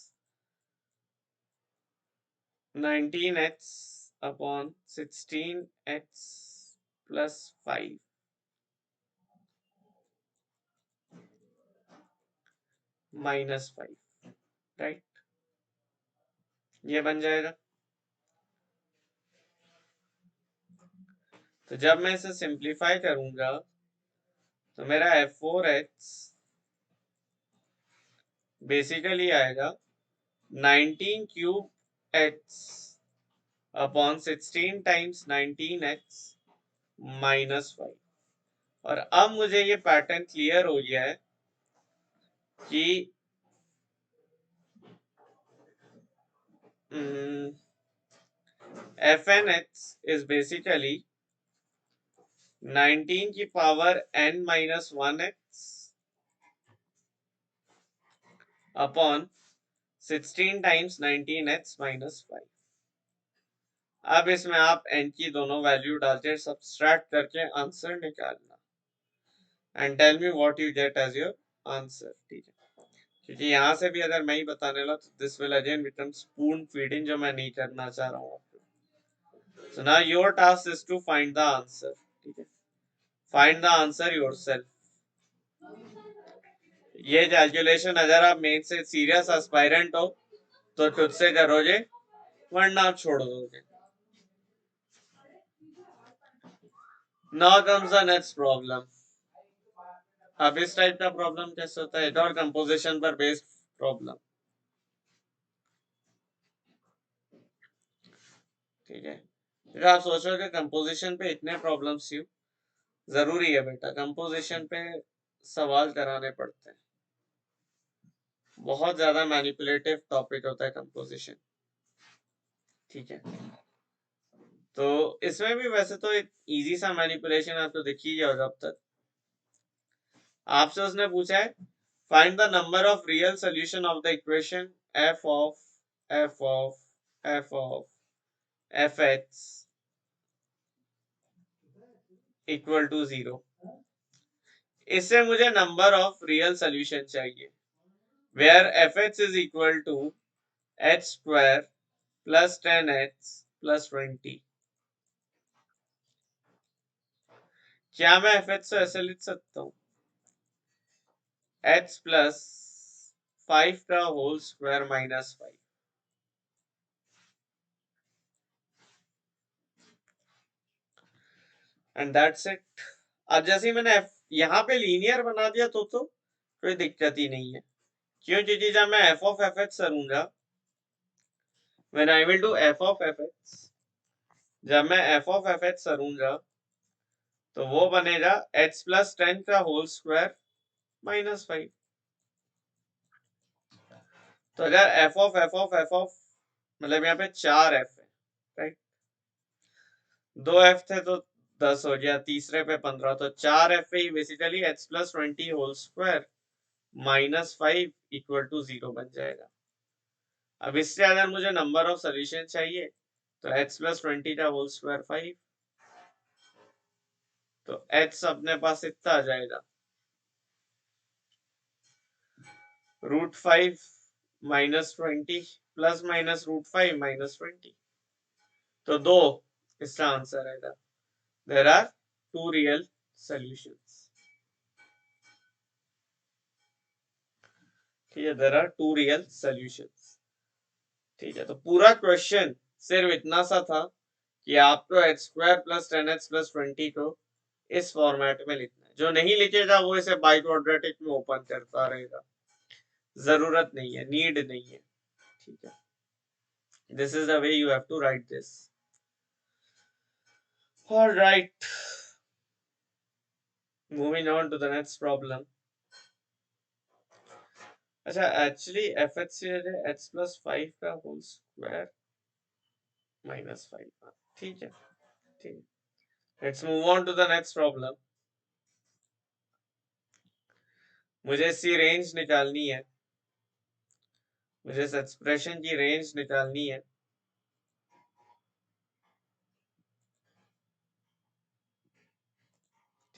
19h upon 16h plus 5 minus 5, right? ये बन जाएगा। तो जब मैं इसे सिंप्लीफाई करूंगा तो मेरा f4h बेसिकली आएगा 19 cube h upon 16 times 19h minus 5। और अब मुझे ये पैटर्न क्लियर हो गया है कि fnh is basically 19 की power n minus 1h upon 16 times 19h minus 5। अब इसमें आप n की दोनों वैल्यू डालते सब्सट्रैक्ट करके आंसर निकालना and tell me what you get as your answer. ठीक है, क्योंकि यहाँ से भी अगर मैं ही बताने लगा तो this will again become spoon feeding, जो मैं नहीं करना चाह रहा हूँ आपको। So now your task is to find the answer. ठीक है, फाइंड द आंसर योरसेल्फ। ये कैलकुलेशन अगर आप मेन से सीरियस एस्पायरेंट हो तो खुद से करोगे, वरना आप छोड़ दोगे। Now comes the next problem. अब इस टाइप का प्रॉब्लम कैसे होता है? और कंपोजिशन पर बेस्ड प्रॉब्लम। ठीक है, फिर आप सोच रहे हो कि कंपोजिशन पे इतने प्रॉब्लम्स क्यों? जरूरी है बेटा, कंपोजिशन पे सवाल कराने पड़ते हैं। बहुत ज्यादा मैनिपुलेटिव टॉपिक होता है कंपोजिशन। ठीक है, तो इसमें भी वैसे तो एक इजी सा मैनिपुलेशन आपको दिख ही गया होगा अब तक। आपसे उसने पूछा है find the number of real solution of the equation f of f of f of fx equal to 0। इससे मुझे नंबर ऑफ रियल सोल्यूशन चाहिए where fx is equal to h square plus 10h plus 20। क्या मैं fx को ऐसे लिख सकता हूँ h प्लस 5 का whole square minus 5, and that's it. अब जैसे ही मैंने यहाँ पे लीनियर बना दिया तो कोई दिक्कत ही नहीं है। क्यों? क्योंकि जब मैं f ऑफ fx करूंगा, when I will do f of fx, जब मैं f of fx करूंगा तो वो बनेगा h प्लस 10 का होल स्क्वायर माइनस 5। तो अगर f of f of f of मतलब यहाँ पे 4 f है, राइट? 2 f थे तो 10 हो गया, तीसरे पे 15, तो 4 f ही basically h plus 20 whole square minus 5 equal to 0 बन जाएगा। अब इससे अगर मुझे नंबर ऑफ सोल्यूशन चाहिए तो h प्लस 20 का होल स्क्वायर 5, तो h अपने पास इतना आ जाएगा √5 माइनस 20 प्लस माइनस √5 माइनस 20, तो 2 इसका आंसर आएगा। There are 2 real solutions. ठीक है, देयर आर 2 रियल सॉल्यूशंस। ठीक है, तो पूरा क्वेश्चन सिर्फ इतना सा था कि आपको h square plus 10h plus 20 को इस फॉर्मेट में लिखना है। जो नहीं लिखेगा वो इसे बाई क्वाड्रेटिक में ओपन करता रहेगा, जरूरत नहीं है, नीड नहीं है। ठीक है, this is the way you have to write this. Alright, moving on to the next problem. अच्छा, एक्चुअली एफ एच से h प्लस 5 का होल स्क्वायर माइनस 5। ठीक है, ठीक है, let's move on to the next problem. मुझे इसकी रेंज निकालनी है, मुझे इस एक्सप्रेशन की रेंज निकालनी है।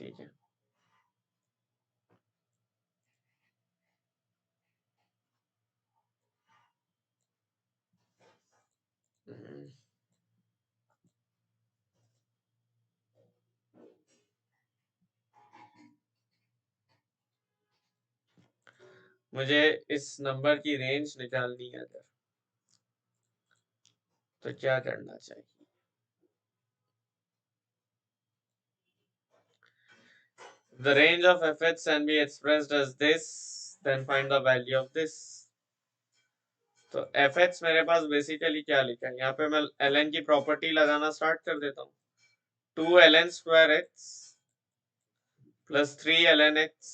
ठीक है। मुझे इस नंबर की रेंज निकालनी है अगर, तो क्या करना चाहिए? The range of fx can be expressed as this, then find the value of this. तो fx मेरे पास बेसिकली क्या लिखा है यहाँ पे, मैं ln की प्रॉपर्टी लगाना स्टार्ट कर देता हूँ। 2 ln square x plus 3 ln x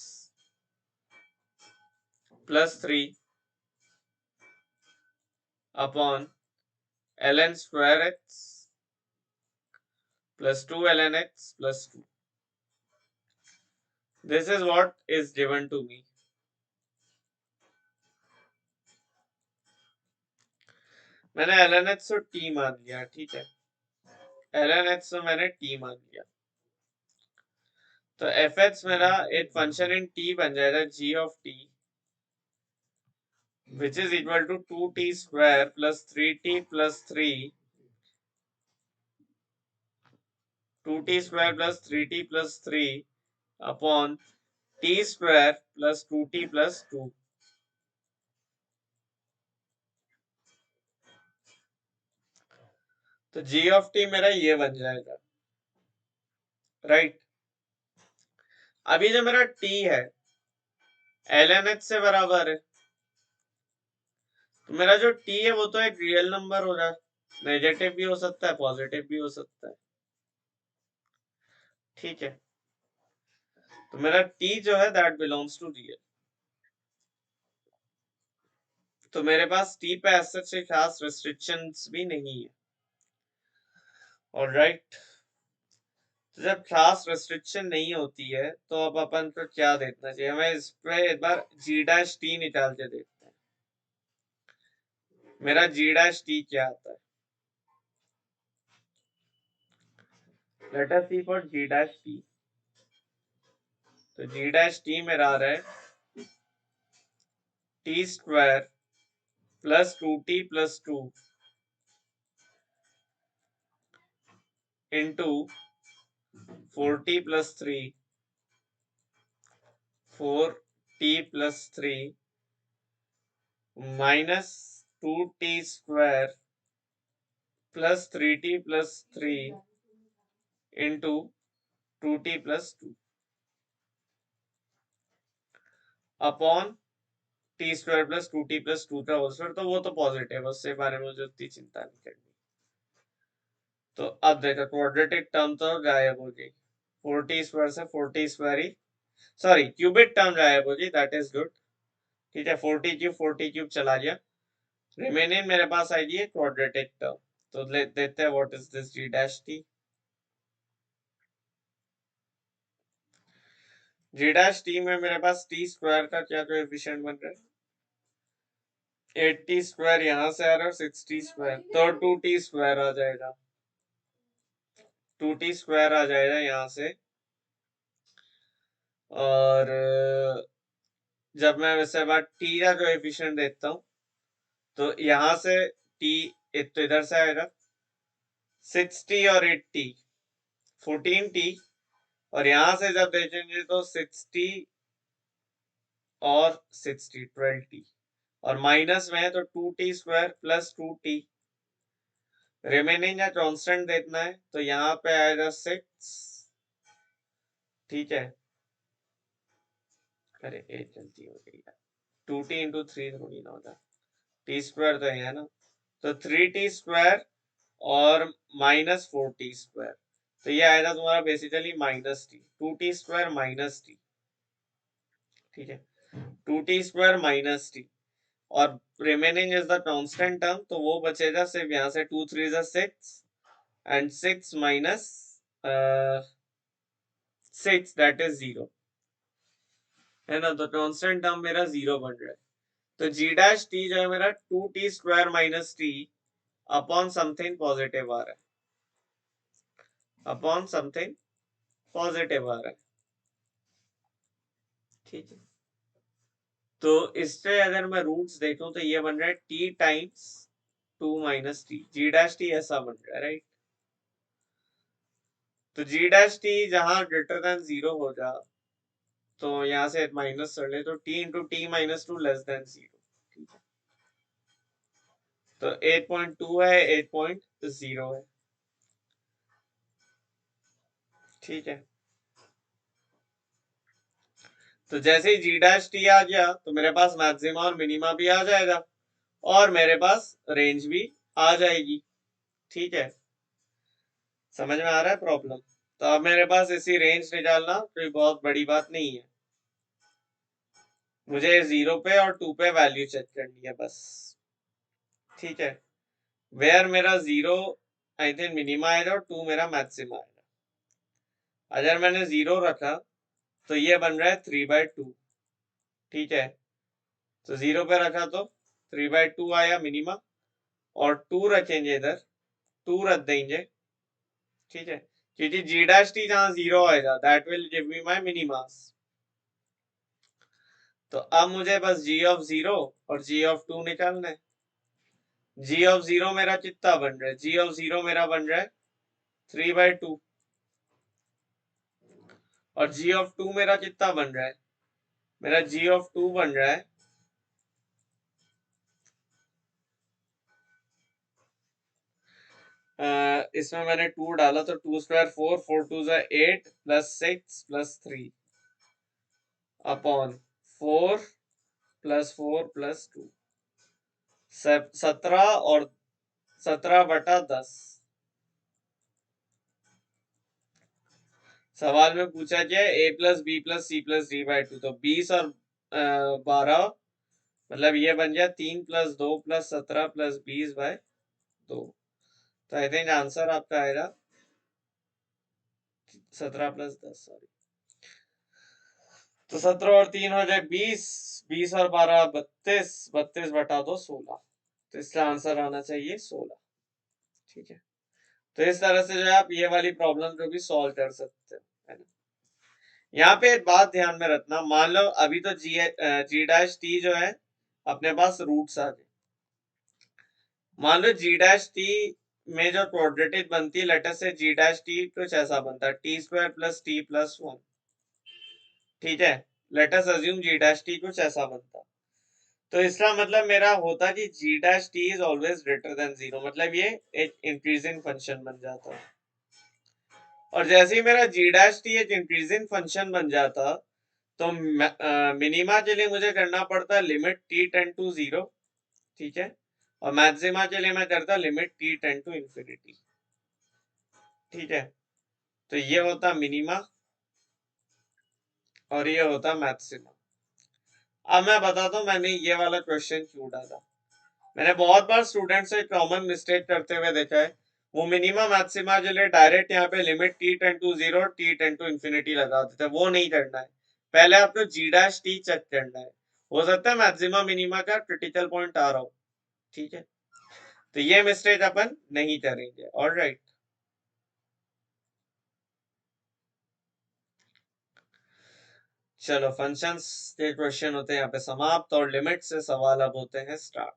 plus 3 upon ln square x plus 2 ln x plus 2. This is what is given to me. मैंने ln x को t मान लिया, ठीक है। ln x को मैंने t मान लिया, तो fx मेरा एक फंक्शन इन t बन जाएगा g of t, which is equal to 2t square plus 3t plus 3, 2t square plus 3t plus 3 upon t square plus 2t plus 2. तो g of t मेरा ये बन जाएगा, राइट। अभी जो मेरा t है ln x से बराबर है, तो मेरा जो t है वो तो एक रियल नंबर हो रहा है, नेगेटिव भी हो सकता है पॉजिटिव भी हो सकता है, ठीक है। तो मेरा t जो है दैट बिलोंग्स टू रियल, तो मेरे पास t पे ऐसे से खास रेस्ट्रिक्शंस भी नहीं है, ऑलराइट। तो जब खास रेस्ट्रिक्शन नहीं होती है तो अब अपन को क्या देखना चाहिए, हमें इस पे एक बार g डैश t निकाल के देखते हैं। मेरा g डैश t क्या आता है, let us see for g dash t। तो g डैश t मेरा आ रहा है t square plus 2t plus 2 into 4t plus 3, 4t plus 3 minus 2t square plus 3t plus 3 into 2t plus 2 upon T square plus 2t plus 2 का होल स्क्वायर। तो वो तो पॉजिटिव है, उससे बारे में जो इतनी चिंता नहीं करनी। तो अब देखो क्वाड्रेटिक टर्म तो गायब हो गई, 4t स्क्वायर से 4t स्क्वायर ही, सॉरी क्यूबिक टर्म गायब हो गई, दैट इज गुड, ठीक है। 4t क्यूब चला गया, रिमेनिंग मेरे पास आएगी है क्वाड्रेटिक टर्म। तो ले देते हैं what is this g dash t। g dash t में मेरे पास t स्क्वायर का क्या कोएफिशिएंट बन रहा है, 8t स्क्वायर यहाँ से आ रहा है, 6t स्क्वायर, तो 2t स्क्वायर आ जाएगा, 2t स्क्वायर आ जाएगा यहाँ से। और जब मैं वैसे बात t का कोएफिशिएंट देखता हूँ तो यहाँ से t एक तो इधर से आएगा 6t और 8t 14t, और यहाँ से जब देखेंगे तो 6t और 6t 12t, और माइनस में है तो 2t square plus 2t, remaining का कांस्टेंट देखना है तो यहाँ पे आएगा 6, ठीक है। अरे एक गलती हो गई यार, 2t इंटू 3 थोड़ी ना होता, टी स्क्वायर तो है ना, तो 3t स्क्वायर और माइनस 4t स्क्वायर, तो ये आएगा तुम्हारा basically minus T, 2t square minus T, ठीक है, 2t स्क्वायर माइनस टी, और remaining is the constant term, तो वो बचेगा सिर्फ यहाँ से 2 3 6 एंड 6 माइनस 6 दैट इज 0, है ना। तो कांस्टेंट टर्म मेरा 0 बन रहा है, तो g डैश t जो है मेरा 2t square minus t upon something positive आ रहा है, अपॉन समथिंग पॉजिटिव आ रहा है। ठीक है, तो इससे अगर मैं रूट्स देखूं तो ये बन रहा है टी टाइम्स 2 माइनस टी, जी डैश टी ऐसा बन रहा है, राइट। तो जी डैश टी जहां ग्रेटर देन 0 हो जा, तो यहाँ से माइनस कर ले, तो T into T minus 2 less than 0, ठीक है। तो 8.2 है, 8.0 है, ठीक है। तो जैसे ही जी डैश टी आ गया तो मेरे पास मैक्सिमा और मिनिमा भी आ जाएगा और मेरे पास रेंज भी आ जाएगी, ठीक है। समझ में आ रहा है प्रॉब्लम? तो अब मेरे पास इसी रेंज निकालना कोई बहुत बड़ी बात नहीं है, मुझे 0 पे और 2 पे वैल्यू चेक करनी है बस, ठीक है। वेयर मेरा 0 आई थिंक मिनिमा आएगा और 2 मेरा मैक्सिमा आएगा। अगर मैंने 0 रखा तो ये बन रहा है 3/2, ठीक है। तो 0 पे रखा तो 3/2 आया मिनिमा, और 2 रखेंगे इधर, 2 रख देंगे, ठीक है, क्योंकि जी डैश टी जहां 0 आएगा that will give me my मिनिमास। तो अब मुझे बस जी ऑफ 0 और जी ऑफ 2 निकालना है। जी ऑफ 0 मेरा कितना बन रहा है? जी ऑफ 0 मेरा बन रहा है 3/2, और जी ऑफ 2 मेरा कितना बन रहा है? मेरा जी ऑफ 2 बन रहा है इसमें मैंने 2 डाला तो 2 square 4, 4 2 8 plus 6 plus 3 upon 4 plus 4 plus 2, 17 और 17/10। सवाल में पूछा गया a plus B plus c plus d by 2, तो 20 और 12, मतलब ये बन गया 3 प्लस 2 प्लस 17 प्लस 20/2। तो आई थिंक आंसर आपका आएगा 17 प्लस 10, सॉरी। तो 17 और 3 हो जाए 20, 20 और 12 32, 32/2 16, तो इसका आंसर आना चाहिए 16, ठीक है। तो इस तरह से जो है आप ये वाली प्रॉब्लम जो भी सॉल्व कर सकते हो, है ना। यहाँ पे एक बात ध्यान में रखना, मान लो अभी तो जी डैश टी जो है अपने पास रूट्स आ गए, मान लो जी डैश टी में जो क्वाड्रेटिक बनती है, लेटर से जी डैश टी कुछ ऐसा बनता है t square plus t plus 1, ठीक है। Let's assume g dash t कुछ ऐसा बनता, तो इसका मतलब मेरा होता कि g dash t is always greater than 0, मतलब ये एक इंक्रीजिंग फंक्शन बन जाता। और जैसे ही मेरा जी डैश टी एक इंक्रीजिंग फंक्शन बन जाता, तो मिनिमा के लिए मुझे करना पड़ता लिमिट टी टेंड टू 0, ठीक है, और मैक्सिमा के लिए मैं करता limit T tend to infinity, ठीक है। तो ये होता मिनिमा और ये होता मैक्सिमा। अब मैं बताता हूँ मैंने ये वाला क्वेश्चन क्यों डाला। मैंने बहुत बार स्टूडेंट से कॉमन मिस्टेक करते हुए देखा है, वो मिनिमा मैक्सिमा के लिए डायरेक्ट यहाँ पे limit T tend to 0 T tend to infinity लगा देते हैं। वो नहीं करना है, पहले आपको जी डैश टी चेक करना है, हो सकता है मैक्सिमा मिनिमा का क्रिटिकल पॉइंट आ रहा हो, ठीक है। तो ये मिस्टेक अपन नहीं करेंगे, ऑलराइट। चलो, फंक्शंस के क्वेश्चन होते हैं यहाँ पे समाप्त और लिमिट से सवाल अब होते हैं स्टार्ट।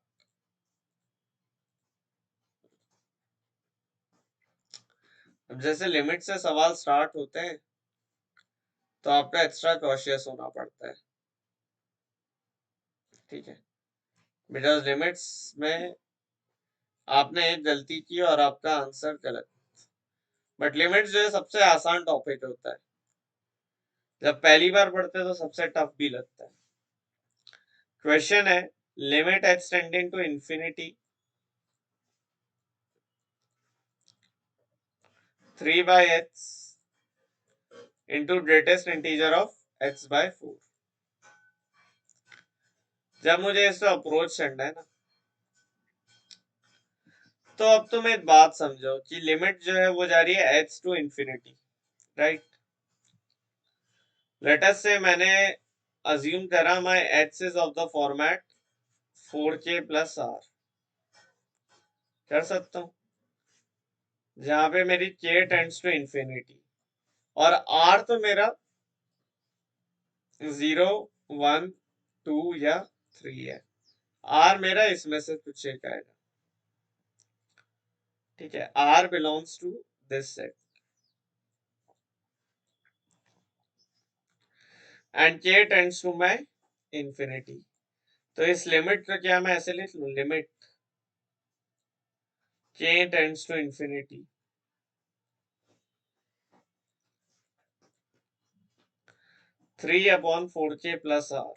अब जैसे लिमिट से सवाल स्टार्ट होते हैं तो आपका एक्स्ट्रा कॉशियस होना पड़ता है, ठीक है। बिकॉज लिमिट्स में आपने एक गलती की और आपका आंसर गलत। बट लिमिट्स जो है सबसे आसान टॉपिक होता है, जब पहली बार पढ़ते हैं तो सबसे टफ भी लगता है। क्वेश्चन है limit extending to infinity 3/x into greatest integer of x/4। जब मुझे इसको अप्रोच करना है ना, तो अब तुम एक बात समझो कि लिमिट जो है वो जा रही है h to infinity, right. Let's say मैंने अज्यूम करा my h is of the format 4k plus r, कर सकता हूं, जहां पे मेरी k टेंड्स टू इंफिनिटी, और r तो मेरा 0, 1, 2 या 3 है। आर मेरा इसमें से कुछ एक आएगा। ठीक है, R belongs to this set and K tends to my infinity. तो इस लिमिट को क्या मैं ऐसे लिख लूं, limit K tends to infinity 3/4k plus R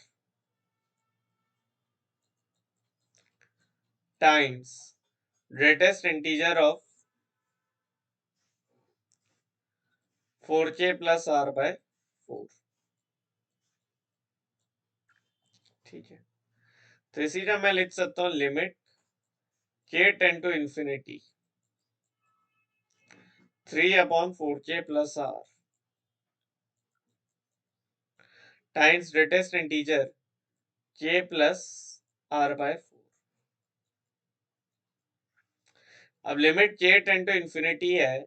times greatest integer of 4k plus R by 4। ठीक है, तो इसी का मैं लिख सकता हूँ limit k tend to infinity 3/4k plus R times greatest integer k plus R by 4। अब limit k tend to infinity है,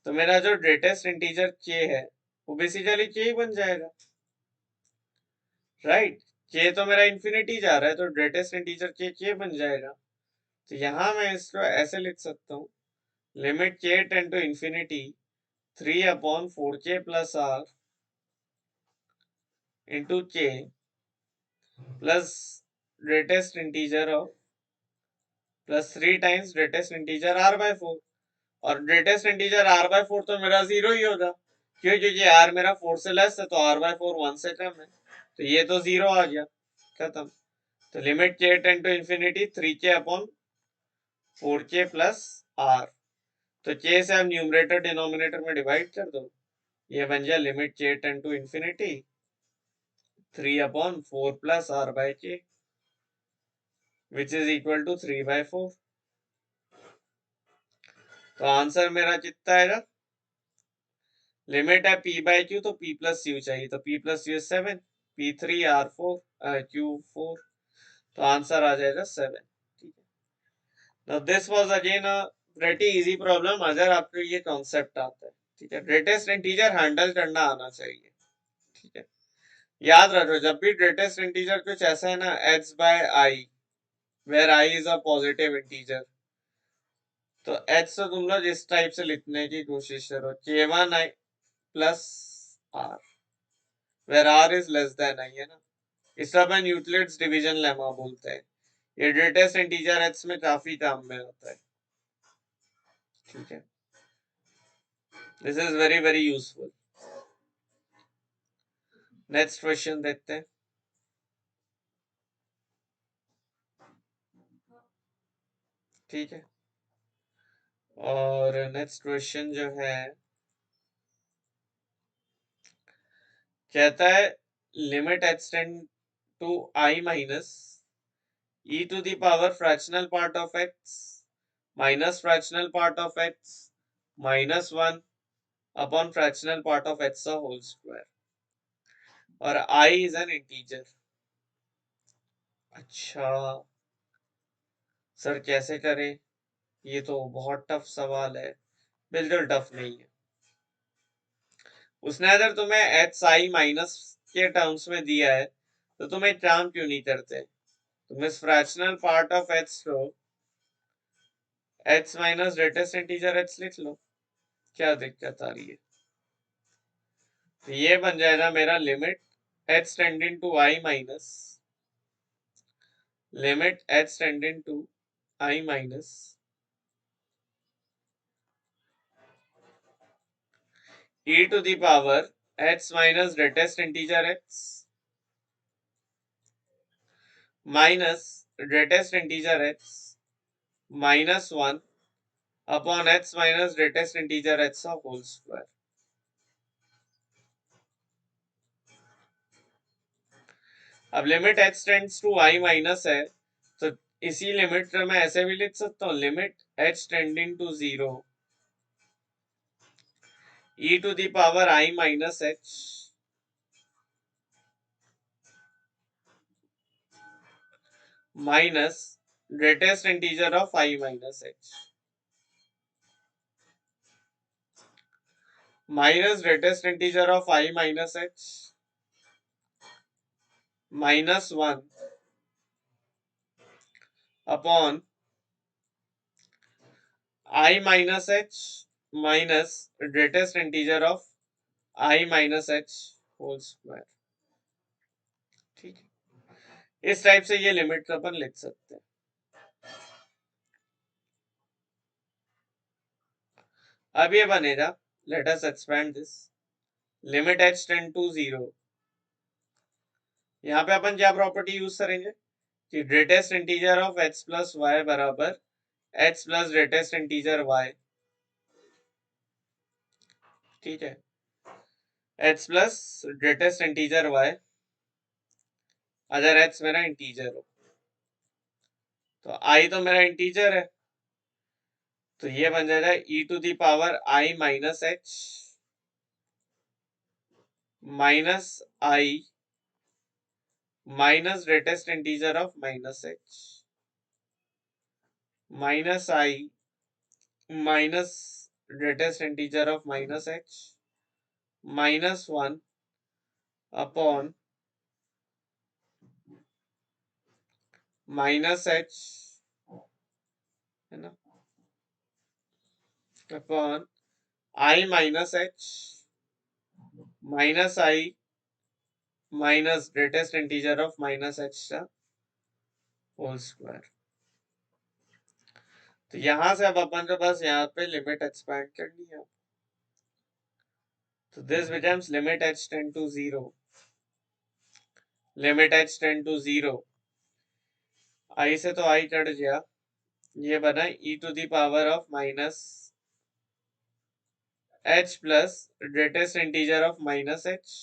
तो मेरा जो ग्रेटेस्ट इंटीजर k है वो बेसिकली k ही बन जाएगा, राइट। k तो मेरा इंफिनिटी जा रहा है, तो ग्रेटेस्ट इंटीजर k बन जाएगा। तो यहां मैं इसको ऐसे लिख सकता हूँ, limit k tend to infinity 3/4k plus R into k plus greatest integer of plus 3 times greatest integer R by 4। और ग्रेटेस्ट इंटीजर आर बाय 4 तो मेरा 0 ही होगा, क्यों, क्योंकि आर मेरा 4 से लेस है, तो आर बाय 4 1 से कम है, तो ये तो 0 आ गया, खत्म। तो limit k tend to infinity 3k/4k plus R, तो k से आप न्यूमरेटर डिनोमिनेटर में डिवाइड कर दो, ये बन गया limit k tend to infinity 3/4 plus R by k which is equal to 3/4। तो आंसर मेरा कितना आएगा, लिमिट है p बाय q, तो p प्लस u चाहिए, तो p plus u 7, p3r4 q4, तो आंसर आ जाएगा 7। ठीक है, this was again a pretty easy problem अगर आपको ये कॉन्सेप्ट आता है। ठीक है, ग्रेटेस्ट इंटीजर हैंडल करना आना चाहिए। ठीक है, याद रखो जब भी ग्रेटेस्ट इंटीजर कुछ ऐसा है ना, h by i where i is a positive integer, तो h से तुम लोग इस टाइप से लिखने की कोशिश करो, k1i plus r where r is less than i, है ना। इस अपन यूक्लिड्स डिवीजन लेमा बोलते हैं। ये ग्रेटेस्ट इंटीजर h में काफी काम में आता है। ठीक है, this is very very useful. Next question देखते हैं। ठीक है, और नेक्स्ट क्वेश्चन जो है कहता है limit extend to i minus e to the power fractional part of x minus fractional part of x minus 1 upon fractional part of x a whole square, और I is an integer। अच्छा सर कैसे करें, ये तो बहुत टफ सवाल है। बिल्कुल टफ नहीं है, उसने अगर तुम्हें एच आई माइनस के टर्म्स में दिया है तो तुम एक काम क्यों नहीं करते, तुम इस फ्रैक्शनल पार्ट ऑफ एच को H minus greatest integer H लिख लो, क्या दिक्कत आ रही है। तो ये बन जाएगा मेरा limit H tending to I minus limit H tending to I minus e to the power h minus greatest integer x minus greatest integer x minus 1 upon h minus greatest integer h of whole square। अब limit h tends to i minus है, तो इसी लिमिट को मैं ऐसे भी लिख सकता हूँ, limit h tending to 0 e to the power I minus h minus greatest integer of I minus h minus greatest integer of I minus h -1 upon I minus H minus greatest integer of I minus H whole square. ठीक है, इस टाइप से ये लिमिट अपन लिख सकते हैं। अब ये बनेगा, let us expand this, limit H tend to 0। यहाँ पे अपन क्या प्रॉपर्टी यूज करेंगे कि greatest integer of x plus Y बराबर x plus greatest integer y। ठीक है, x plus greatest integer y अगर x मेरा इंटीजर हो तो i तो मेरा इंटीजर है, तो ये बन जाएगा e to the power i minus H minus i minus greatest integer of minus H minus i minus greatest integer of minus H minus 1 upon minus H है ना upon i minus H minus i minus greatest integer of minus H का होल स्क्वायर। तो यहां से अब अपन के पास यहाँ पे लिमिट एक्सपेंड करनी है, तो this becomes limit h tend to 0, limit h tend to 0, i से तो i कट गया, ये बना e to the power of minus h plus greatest integer of minus h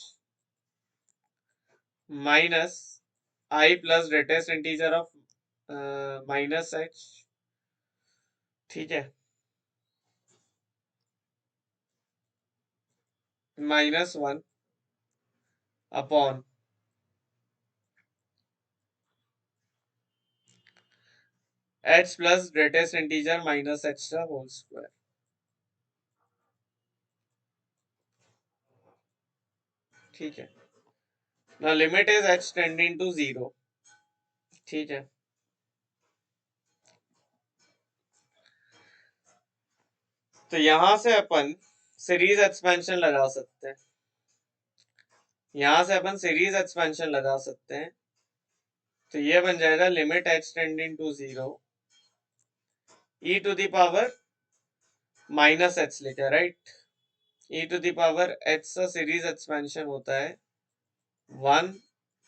minus i plus greatest integer of minus h। ठीक है, minus 1 upon h plus greatest integer minus h का होल स्क्वायर। ठीक है, now limit is h tending to 0। ठीक है, तो यहां से अपन सीरीज एक्सपेंशन लगा सकते हैं, यहां से अपन सीरीज एक्सपेंशन लगा सकते हैं, तो ये बन जाएगा limit h tending to 0 e to the power minus h लेकर, right, e to the power h का सीरीज एक्सपेंशन होता है 1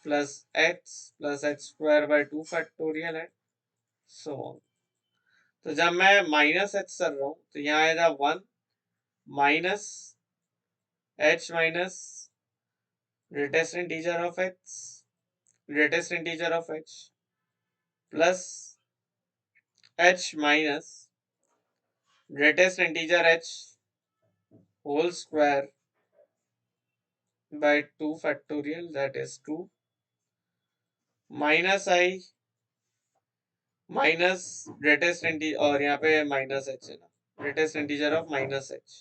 plus h square by 2 factorial है सो ऑन। तो जब मैं माइनस h कर रहा हूं तो यहाँ आएगा 1 minus h minus greatest integer of h greatest integer of h plus h minus greatest integer h whole square by 2 factorial that is 2 minus i minus greatest integer, और यहाँ पे माइनस h है ना, greatest integer of minus h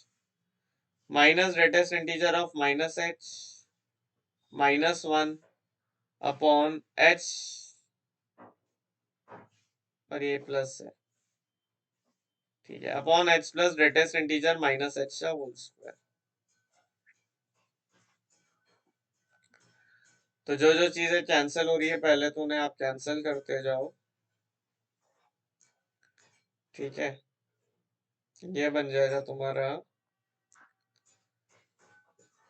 minus greatest integer of minus h minus 1 upon h, और ये प्लस है। ठीक है, upon h plus greatest integer minus h का होल स्क्वायर। तो जो जो चीजें कैंसिल हो रही है पहले तो उन्हें आप कैंसिल करते जाओ। ठीक है, ये बन जाएगा तुम्हारा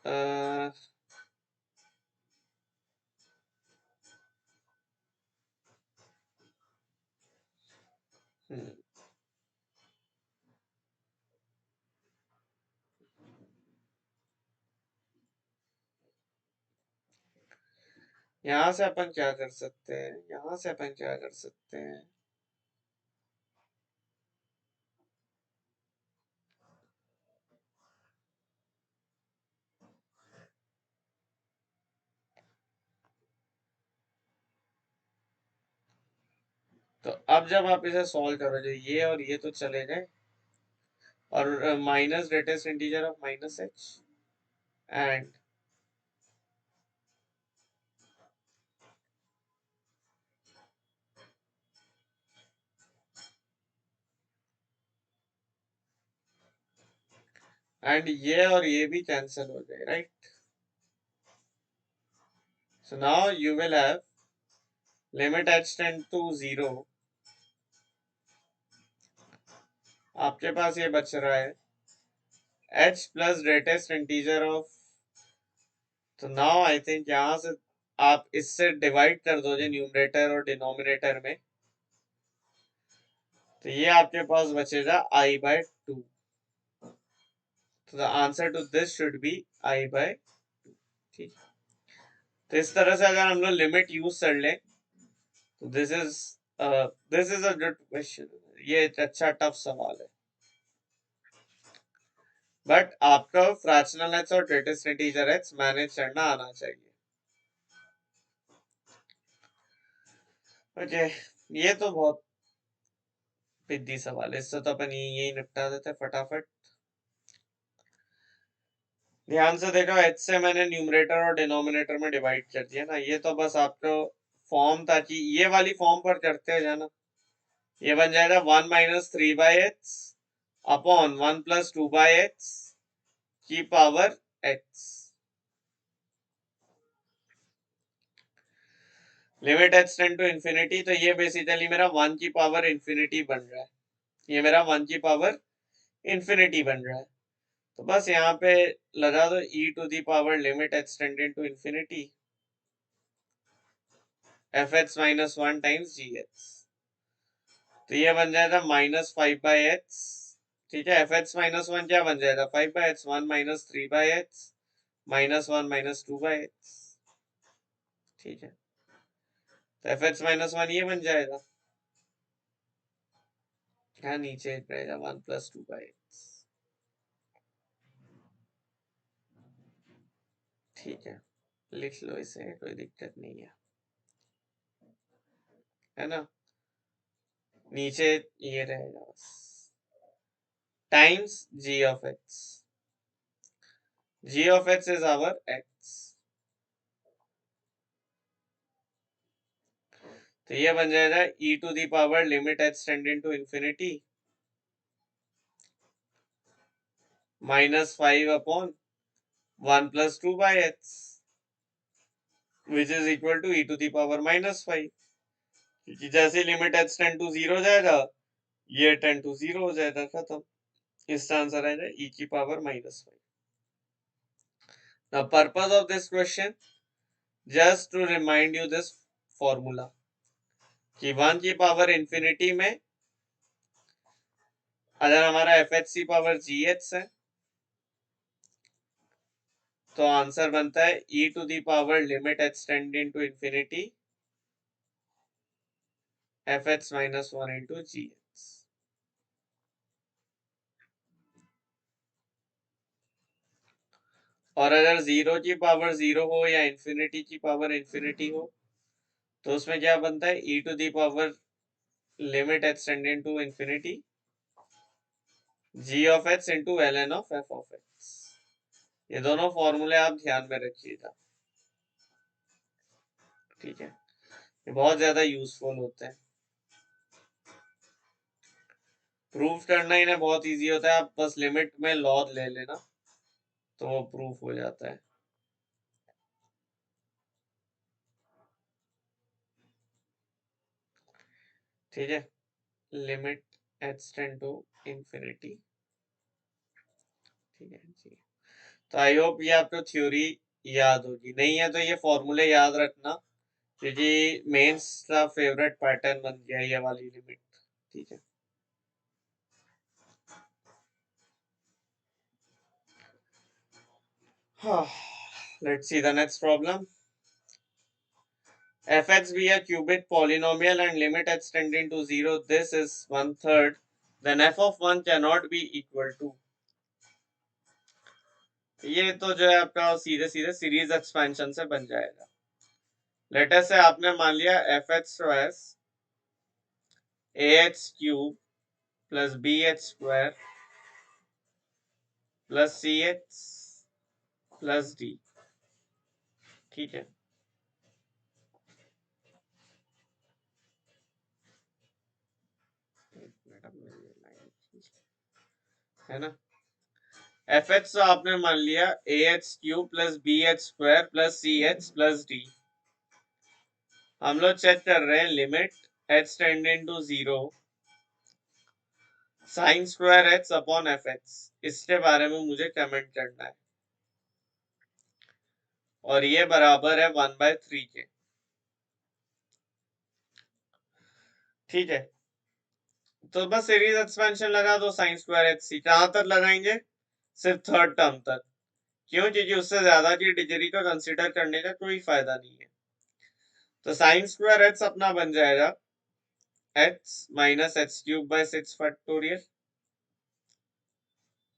आ, यहाँ से अपन क्या कर सकते हैं, यहाँ से अपन क्या कर सकते हैं, तो अब जब आप इसे सॉल्व करोगे ये और ये तो चले गए, और minus greatest integer of minus h and and ये और ये भी कैंसिल हो जाए, right? So now you will have limit h tend to 0, आपके पास ये बच रहा है h plus greatest integer of, तो नाउ आई थिंक यहां से आप इससे डिवाइड कर दोगे न्यूमरेटर और डिनोमिनेटर में, तो ये आपके पास बचेगा I/2, तो the answer to this should be I/2, ठीक। तो इस तरह से अगर हम लोग लिमिट यूज कर लें तो this is a good question, ये एक अच्छा टफ सवाल है, बट आपका फ्रैक्शनल एक्स और ग्रेटेस्ट इंटीजर एक्स मैनेज करना आना चाहिए। ओके, ये तो बहुत पिद्दी सवाल है, इससे तो अपन यही निपटा देते फटाफट। ध्यान से देखो, h से मैंने न्यूमरेटर और डिनोमिनेटर में डिवाइड कर दिया ना, ये तो बस आपको फॉर्म था कि ये वाली फॉर्म पर करते जाना, ये बन जाएगा 1-3/x अपॉन 1+2/x की power x, limit h tend to infinity, तो ये बेसिकली मेरा 1 की पावर इंफिनिटी बन रहा है, ये मेरा 1 की पावर इंफिनिटी बन रहा है, तो बस यहाँ पे लगा दो e⁻ limit h tended to infinity fx-1 times gx, तो ये बन जाएगा -5/x, ठीक है। fx-1 क्या बन जाएगा 5/x, 1-3/x -1 -2/x, ठीक है। तो fx-1 ये बन जाएगा, क्या नीचे रहेगा 1+2/x, ठीक है, लिख लो इसे, कोई दिक्कत नहीं है ना। नीचे ये रहेगा बस times g of x is our x, तो ये बन जाएगा e⁻ limit h tended to infinity -5 upon 1+2/x which is equal to e⁻−5, क्योंकि जैसे लिमिट h टेंड टू 0 जाएगा ये टेंड टू 0 हो जाएगा, खत्म। इसका आंसर आएगा e⁻−5। The purpose of this question just to remind you this formula कि 1 की पावर इंफिनिटी में अगर हमारा fx की पावर gx है तो आंसर बनता है e⁻ limit h tending to infinity fx-1 into gx, और अगर 0 की पावर 0 हो या इंफिनिटी की पावर इंफिनिटी हो तो उसमें क्या बनता है e⁻ limit h tending to infinity g of x into ln of f of x, ये दोनों फॉर्मूले आप ध्यान में रखिएगा, ठीक है, ये बहुत ज्यादा यूजफुल होते हैं। प्रूफ करना ही ना बहुत इजी होता है, आप बस लिमिट में लॉग ले लेना तो वो प्रूफ हो जाता है, ठीक है। Limit h tend to infinity, ठीक है जी। तो आई होप ये आपको थ्योरी याद होगी, नहीं है तो ये फॉर्मूले याद रखना क्योंकि मेंस का फेवरेट पैटर्न बन गया ये वाली लिमिट, ठीक है। Let's see the next problem. fx be a cubic polynomial and limit h tending to 0, this is 1/3, then f of 1 cannot be equal to, ये तो जो है आपका सीधे सीधे सीरीज एक्सपेंशन से बन जाएगा। लेटर से आपने मान लिया एफ एच तो S A H cube plus B H square plus C H plus D, ठीक है। है ना, एफ एच तो आपने मान लिया A H cube plus B H square plus C H plus D. हम लोग चेक कर रहे हैं limit H tending to 0 sine square H upon F H, इसके बारे में मुझे कमेंट करना है और ये बराबर है 1/3 के। ठीक है, तो बस सीरीज एक्सपेंशन लगा दो साइन स्क्वायर एच सी। कहां तक लगाएंगे? सिर्फ थर्ड टर्म तक। क्यों? क्योंकि उससे ज्यादा की डिग्री का कंसीडर करने का कोई फायदा नहीं है। तो साइन स्क्वायर एच अपना बन जाएगा H minus H cube by 6 factorial,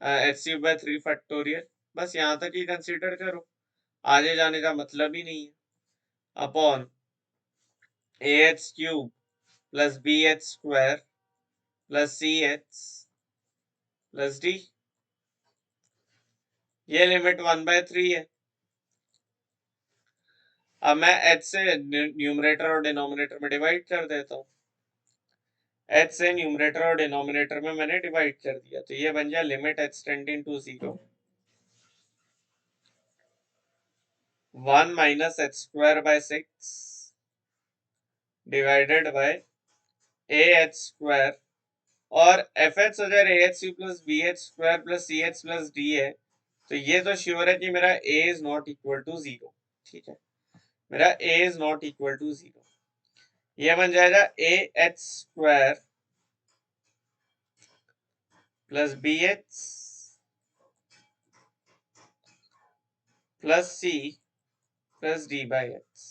H cube by 3 factorial. बस यहाँ तक ही कंसीडर करो, आगे जाने का मतलब ही नहीं है। Upon A H cube plus B H square plus C H plus D. ये लिमिट 1/3 है। अब मैं h से न्यूमरेटर और डिनोमिनेटर में डिवाइड कर देता हूँ। h से न्यूमरेटर और डिनोमिनेटर में मैंने डिवाइड कर दिया, तो ये बन गया limit h tending to 0 1 minus H square by 6 divided by A H square. और एफ एच अगर A H U plus B H square plus C H plus D है, तो ये तो श्योर है कि मेरा a is not equal to 0। ठीक है, मेरा a is not equal to 0। ये बन जाएगा A H square plus B H plus c plus d by H.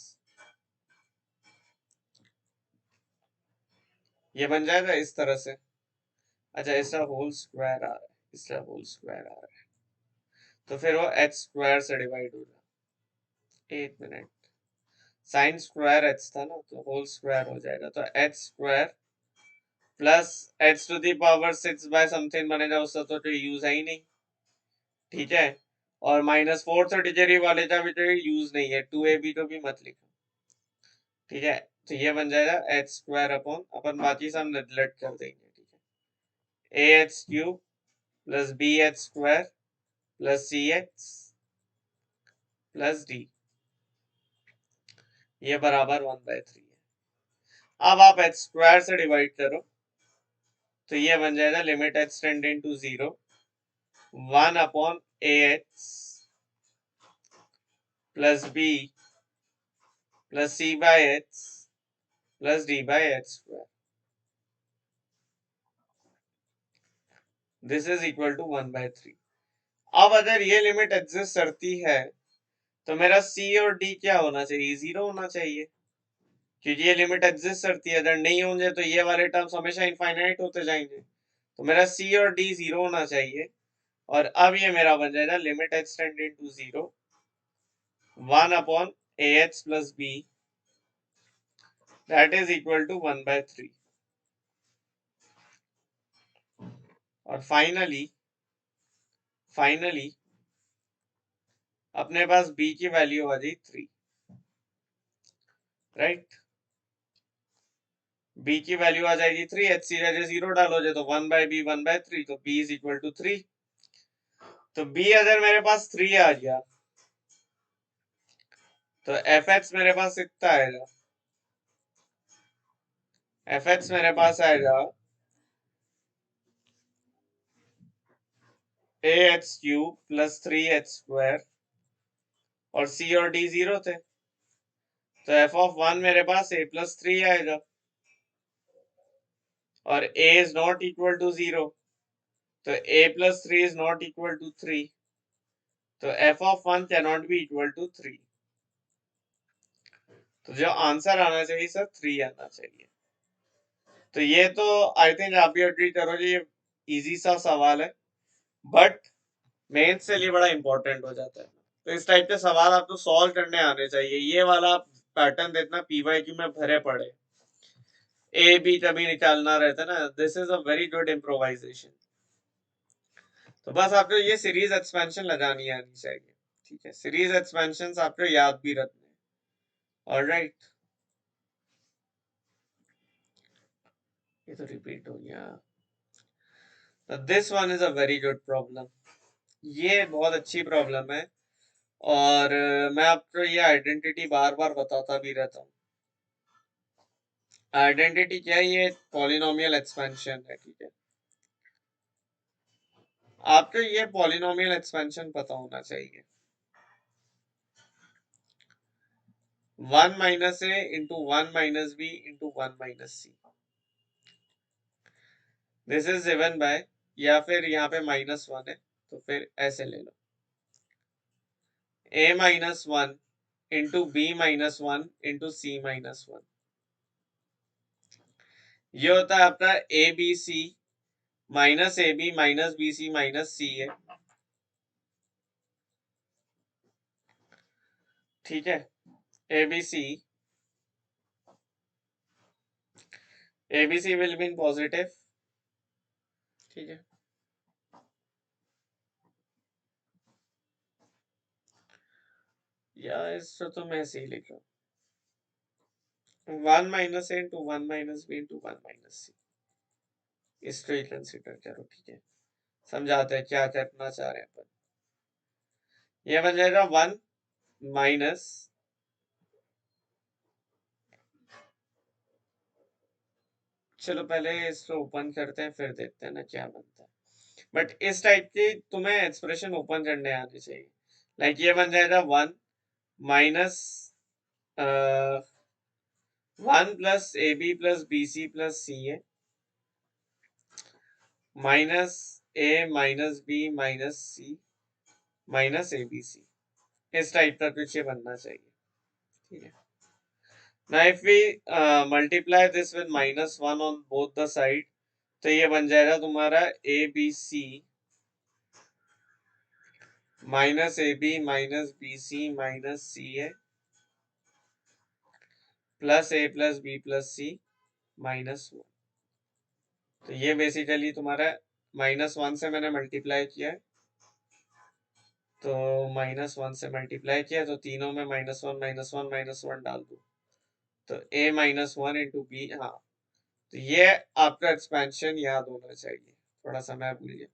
ये बन जाएगा इस तरह से। अच्छा, इसका होल स्क्वायर आ रहा है, इसका होल स्क्वायर आ रहा है, तो फिर वो एच स्क्वायर से डिवाइड हो जाए। एक मिनट, साइन स्क्वायर एच था ना, तो होल स्क्वायर हो जाएगा, तो H square plus H to the power 6 by something बनेगा, उसका तो यूज है ही नहीं। ठीक है, और माइनस फोर्थ डिग्री वाले का भी तो यूज नहीं है, 2ab तो भी मत लिखो। ठीक है, तो ये बन जाएगा एच स्क्वायर अपॉन, अपन बाकी सब नेगलेक्ट कर देंगे। ठीक है, A H cube plus B H square plus C H plus D, ये बराबर 1/3 है। अब आप एच स्क्वायर से डिवाइड करो, तो ये बन जाएगा limit H tending to 0 1 upon A H plus B plus C by H plus D by H square. This is equal to 1/3। अब अगर ये लिमिट एग्जिस्ट करती है, तो मेरा सी और डी क्या होना चाहिए? 0 होना चाहिए, क्योंकि ये लिमिट एग्जिस्ट करती है। अगर नहीं होंगे तो ये वाले टर्म्स हमेशा इनफाइनाइट होते जाएंगे, तो मेरा सी और डी 0 होना चाहिए। और अब ये मेरा बन जाएगा limit H tending to 0 1 upon A H plus B, that is equal to 1/3। और फाइनली अपने पास b की वैल्यू आ गई 3, राइट। b की वैल्यू आ जाएगी 3, एच सी जगह 0 डालोगे तो 1/b 1/3, तो b इज इक्वल टू 3। तो b अगर मेरे पास 3 आ गया, तो एफ एच मेरे पास कितना आएगा? एफ एच मेरे पास आएगा ए H cube plus 3h square, और c और d 0 थे, तो एफ ऑफ 1 मेरे पास a प्लस 3 आएगा। और a is not equal to 0, तो a plus 3 is not equal to 3, तो F of 1 can not be equal to 3। तो जो आंसर आना चाहिए सर 3 आना चाहिए। तो ये तो आई थिंक आप भी अग्री करोगे, ये इजी सा सवाल है, बट मेंस से लिए बड़ा इंपॉर्टेंट हो जाता है। तो इस टाइप के सवाल आपको सॉल्व करने आने चाहिए। ये वाला पैटर्न देखना पीवाईक्यू में भरे पड़े, ए बी कभी निकालना रहता ना, this is a very good improvisation. तो बस आपको ये सीरीज एक्सपेंशन लगानी आनी चाहिए। ठीक है, सीरीज एक्सपेंशन आपको याद भी रखने। ऑलराइट, ये तो रिपीट हो गया। So this one is a very good problem. ये बहुत अच्छी प्रॉब्लम है। और मैं आपको ये आइडेंटिटी बार बार बताता भी रहता हूँ। आइडेंटिटी क्या है? ये पॉलिनोमियल एक्सपेंशन है, ठीक है। आपको ये पॉलिनोमियल एक्सपेंशन पता होना चाहिए। 1 minus A into 1 minus B into 1 minus C, this is given by, या फिर यहाँ पे -1 है तो फिर ऐसे ले लो, a minus 1 into b minus 1 into c minus 1। ये होता है आपका a b c minus a b minus b c minus c है, ठीक है। A b c, a b c will be in positive, ठीक है। या इसको तो मैं ऐसे ही लिख रहा हूँ, 1 माइनस ए into 1 minus B into 1 minus c, इसको ही कंसिडर करो, ठीक है। समझाते हैं क्या करना चाह रहे हैं अपन। ये बन जाएगा 1 माइनस, चलो पहले इसको ओपन करते हैं फिर देखते हैं ना क्या बनता है। बट इस टाइप की तुम्हें एक्सप्रेशन ओपन करने आनी चाहिए। लाइक ये बन जाएगा 1 minus 1 plus a b plus b c plus c है minus a minus b minus c minus a b c, इस टाइप का कुछ ये बनना चाहिए, ठीक है। Now if we multiply this with -1 on both the side, तो ये बन जाएगा तुम्हारा a b c minus a b minus b c minus c a plus a plus B plus c -1। तो ये बेसिकली तुम्हारा -1 से मैंने मल्टीप्लाई किया है, तो -1 से मल्टीप्लाई किया तो तीनों में -1 डाल दो, तो a -1 इंटू बी, हाँ। तो ये आपका एक्सपेंशन याद होना चाहिए, थोड़ा सा मैं भूल गया।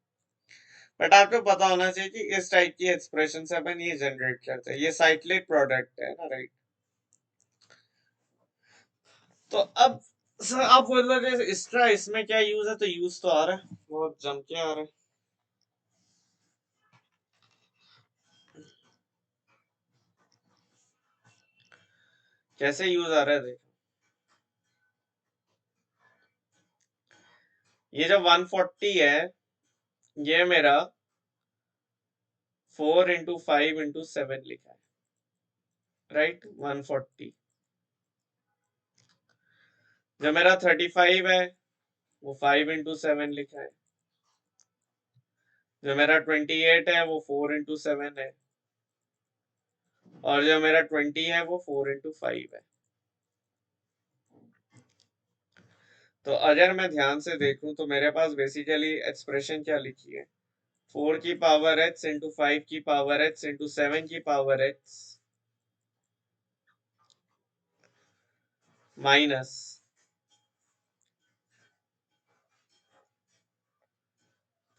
बट आपको पता होना चाहिए कि इस टाइप की एक्सप्रेशन से अपन ये जनरेट करते हैं, ये साइक्लिक प्रोडक्ट है ना, राइट। तो अब सर आप बोल रहे थे इसका इसमें क्या यूज है, तो यूज तो आ रहा है, बहुत जम के आ रहा है। कैसे यूज आ रहा है देखो, ये जो 140 है ये मेरा 4 इंटू 5 इंटू 7 लिखा है, राइट। 140, जो मेरा 35 है वो 5 इंटू 7 लिखा है, जो मेरा 28 है वो 4 इंटू 7 है, और जो मेरा 20 है वो 4 इंटू 5 है। तो अगर मैं ध्यान से देखूं तो मेरे पास बेसिकली एक्सप्रेशन क्या लिखी है, 4 की पावर h इंटू 5 की पावर h इंटू 7 की पावर h माइनस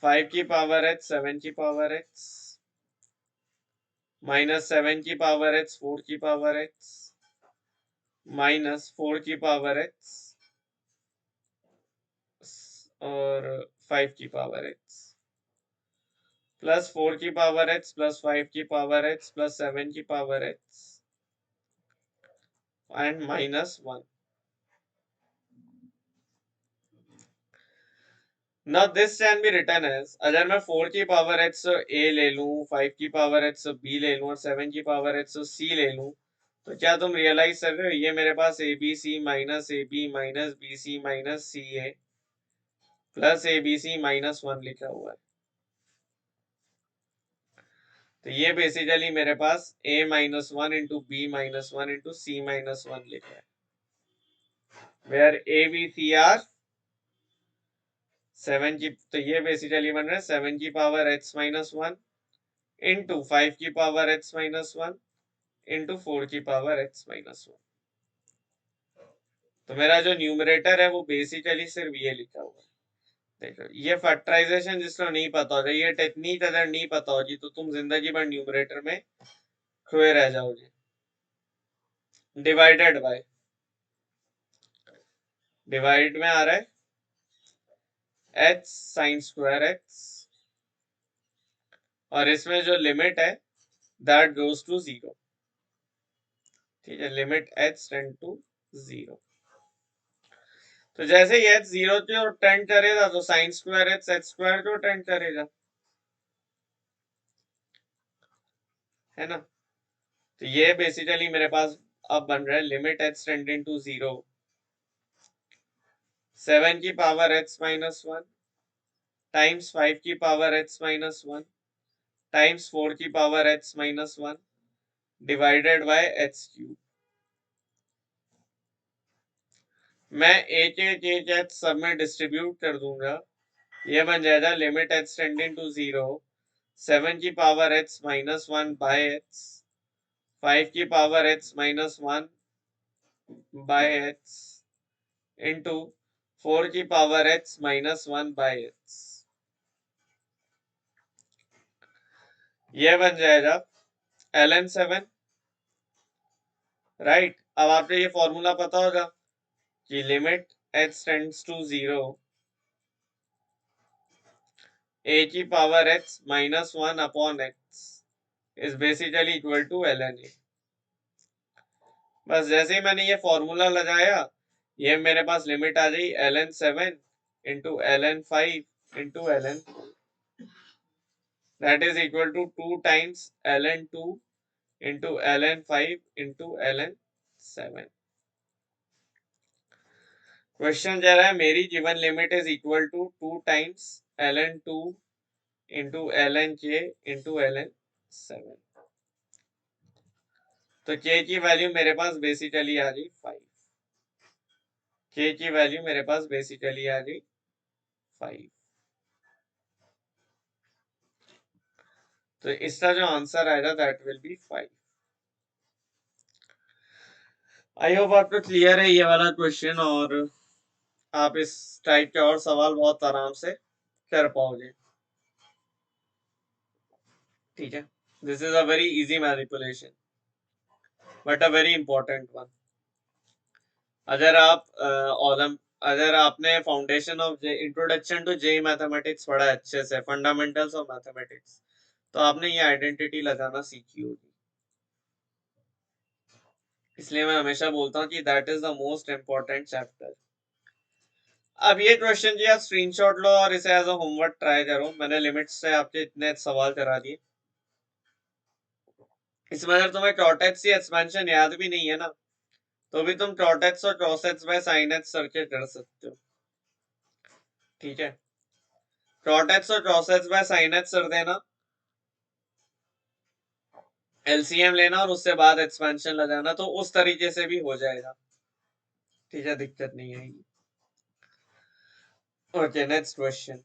5 की पावर h 7 की पावर h माइनस 7 की पावर h 4 की पावर h माइनस 4 की पावर h और 5 की पावर h प्लस 4 की पावर h प्लस 5 की पावर h प्लस 7 की power h and -1। Now this can be written as, अगर मैं 4 की पावर h से a ले लूं, 5 की पावर h से b ले लूं और 7 की पावर h से c ले लूं, तो क्या तुम रियलाइज कर रहे हो ये मेरे पास a b c minus a b minus b c minus c a plus a b c -1 लिखा हुआ है। तो ये बेसिकली मेरे पास a -1 into b -1 into c -1 लिखा है, where a b c are 7 की, तो ये बेसिकली बन रहा है 7 की पावर h -1 इंटू 5 की पावर h -1 इंटू 4 की पावर h -1। तो मेरा जो न्यूमरेटर है वो बेसिकली सिर्फ ये लिखा हुआ है, देखो ये फैक्टराइजेशन जिसको नहीं पता हो, ये टेक्निक अगर नहीं पता होगी तो तुम जिंदगी भर न्यूमरेटर में खोए रह जाओगे। डिवाइडेड बाय, डिवाइड में आ रहा है एच साइन स्क्वायर एक्स, और इसमें जो लिमिट है दैट गोज टू जीरो। ठीक है, limit H tend to zero. तो जैसे ही एच जीरो की ओर टेंड करेगा तो sign square H H square की ओर टेंड करेगा, है ना। तो ये बेसिकली मेरे पास अब बन रहा है limit H tending to zero, 7 की power H minus one times 5 की power H minus one times 4 की power H minus one divided by h cube. मैं एक एच सब में डिस्ट्रीब्यूट कर दूंगा, ये बन जाएगा limit H tending to zero, 7 की power H minus one by H, 5 की power H minus one by H into 4 की power H minus one by H. यह बन जाएगा ln 7, राइट। अब आपको ये फॉर्मूला पता होगा कि limit h tends to zero, a की power h minus one upon x is basically equal to ln a। बस जैसे ही मैंने ये फॉर्मूला लगाया, ये मेरे पास लिमिट आ गई ln 7 into ln 5 into ln, that is equal to 2 times ln 2 into ln 5 into ln 7। Question कह रहा है मेरी गिवन लिमिट is equal to 2 times ln 2 into ln k into ln 7। तो k की वैल्यू मेरे पास बेसिकली आ गई 5, k की वैल्यू मेरे पास बेसिकली आ गई 5। तो इसका जो आंसर आएगा that will be 5। I hope आपको क्लियर है ये वाला क्वेश्चन, और आप इस टाइप के और सवाल बहुत आराम से कर पाओगे। ठीक है, this is a very easy manipulation but a very important one. अगर आप अगर आपने foundation of J introduction to J mathematics पढ़ा अच्छे से, फंडामेंटल्स ऑफ मैथमेटिक्स, तो आपने ये आइडेंटिटी लगाना सीखी होगी। इसलिए मैं हमेशा बोलता हूँ कि that is the most important chapter. अब ये क्वेश्चन जी आप स्क्रीनशॉट लो और इसे एज अ होमवर्क ट्राई करो। मैंने लिमिट्स से आपके इतने सवाल करा दिए। इसमें अगर तुम्हें टॉर्टेक्स या एक्सपेंशन याद भी नहीं है ना, तो भी तुम टॉर्टेक्स और क्रॉसेट्स बाय साइन एक्स करके कर सकते हो। ठीक है, टॉर्टेक्स और क्रॉसेट्स बाय साइन एक्स कर देना, एलसीएम लेना और उससे बाद एक्सपेंशन लगाना, तो उस तरीके से भी हो जाएगा। ठीक है, दिक्कत नहीं आएगी। Okay, next question.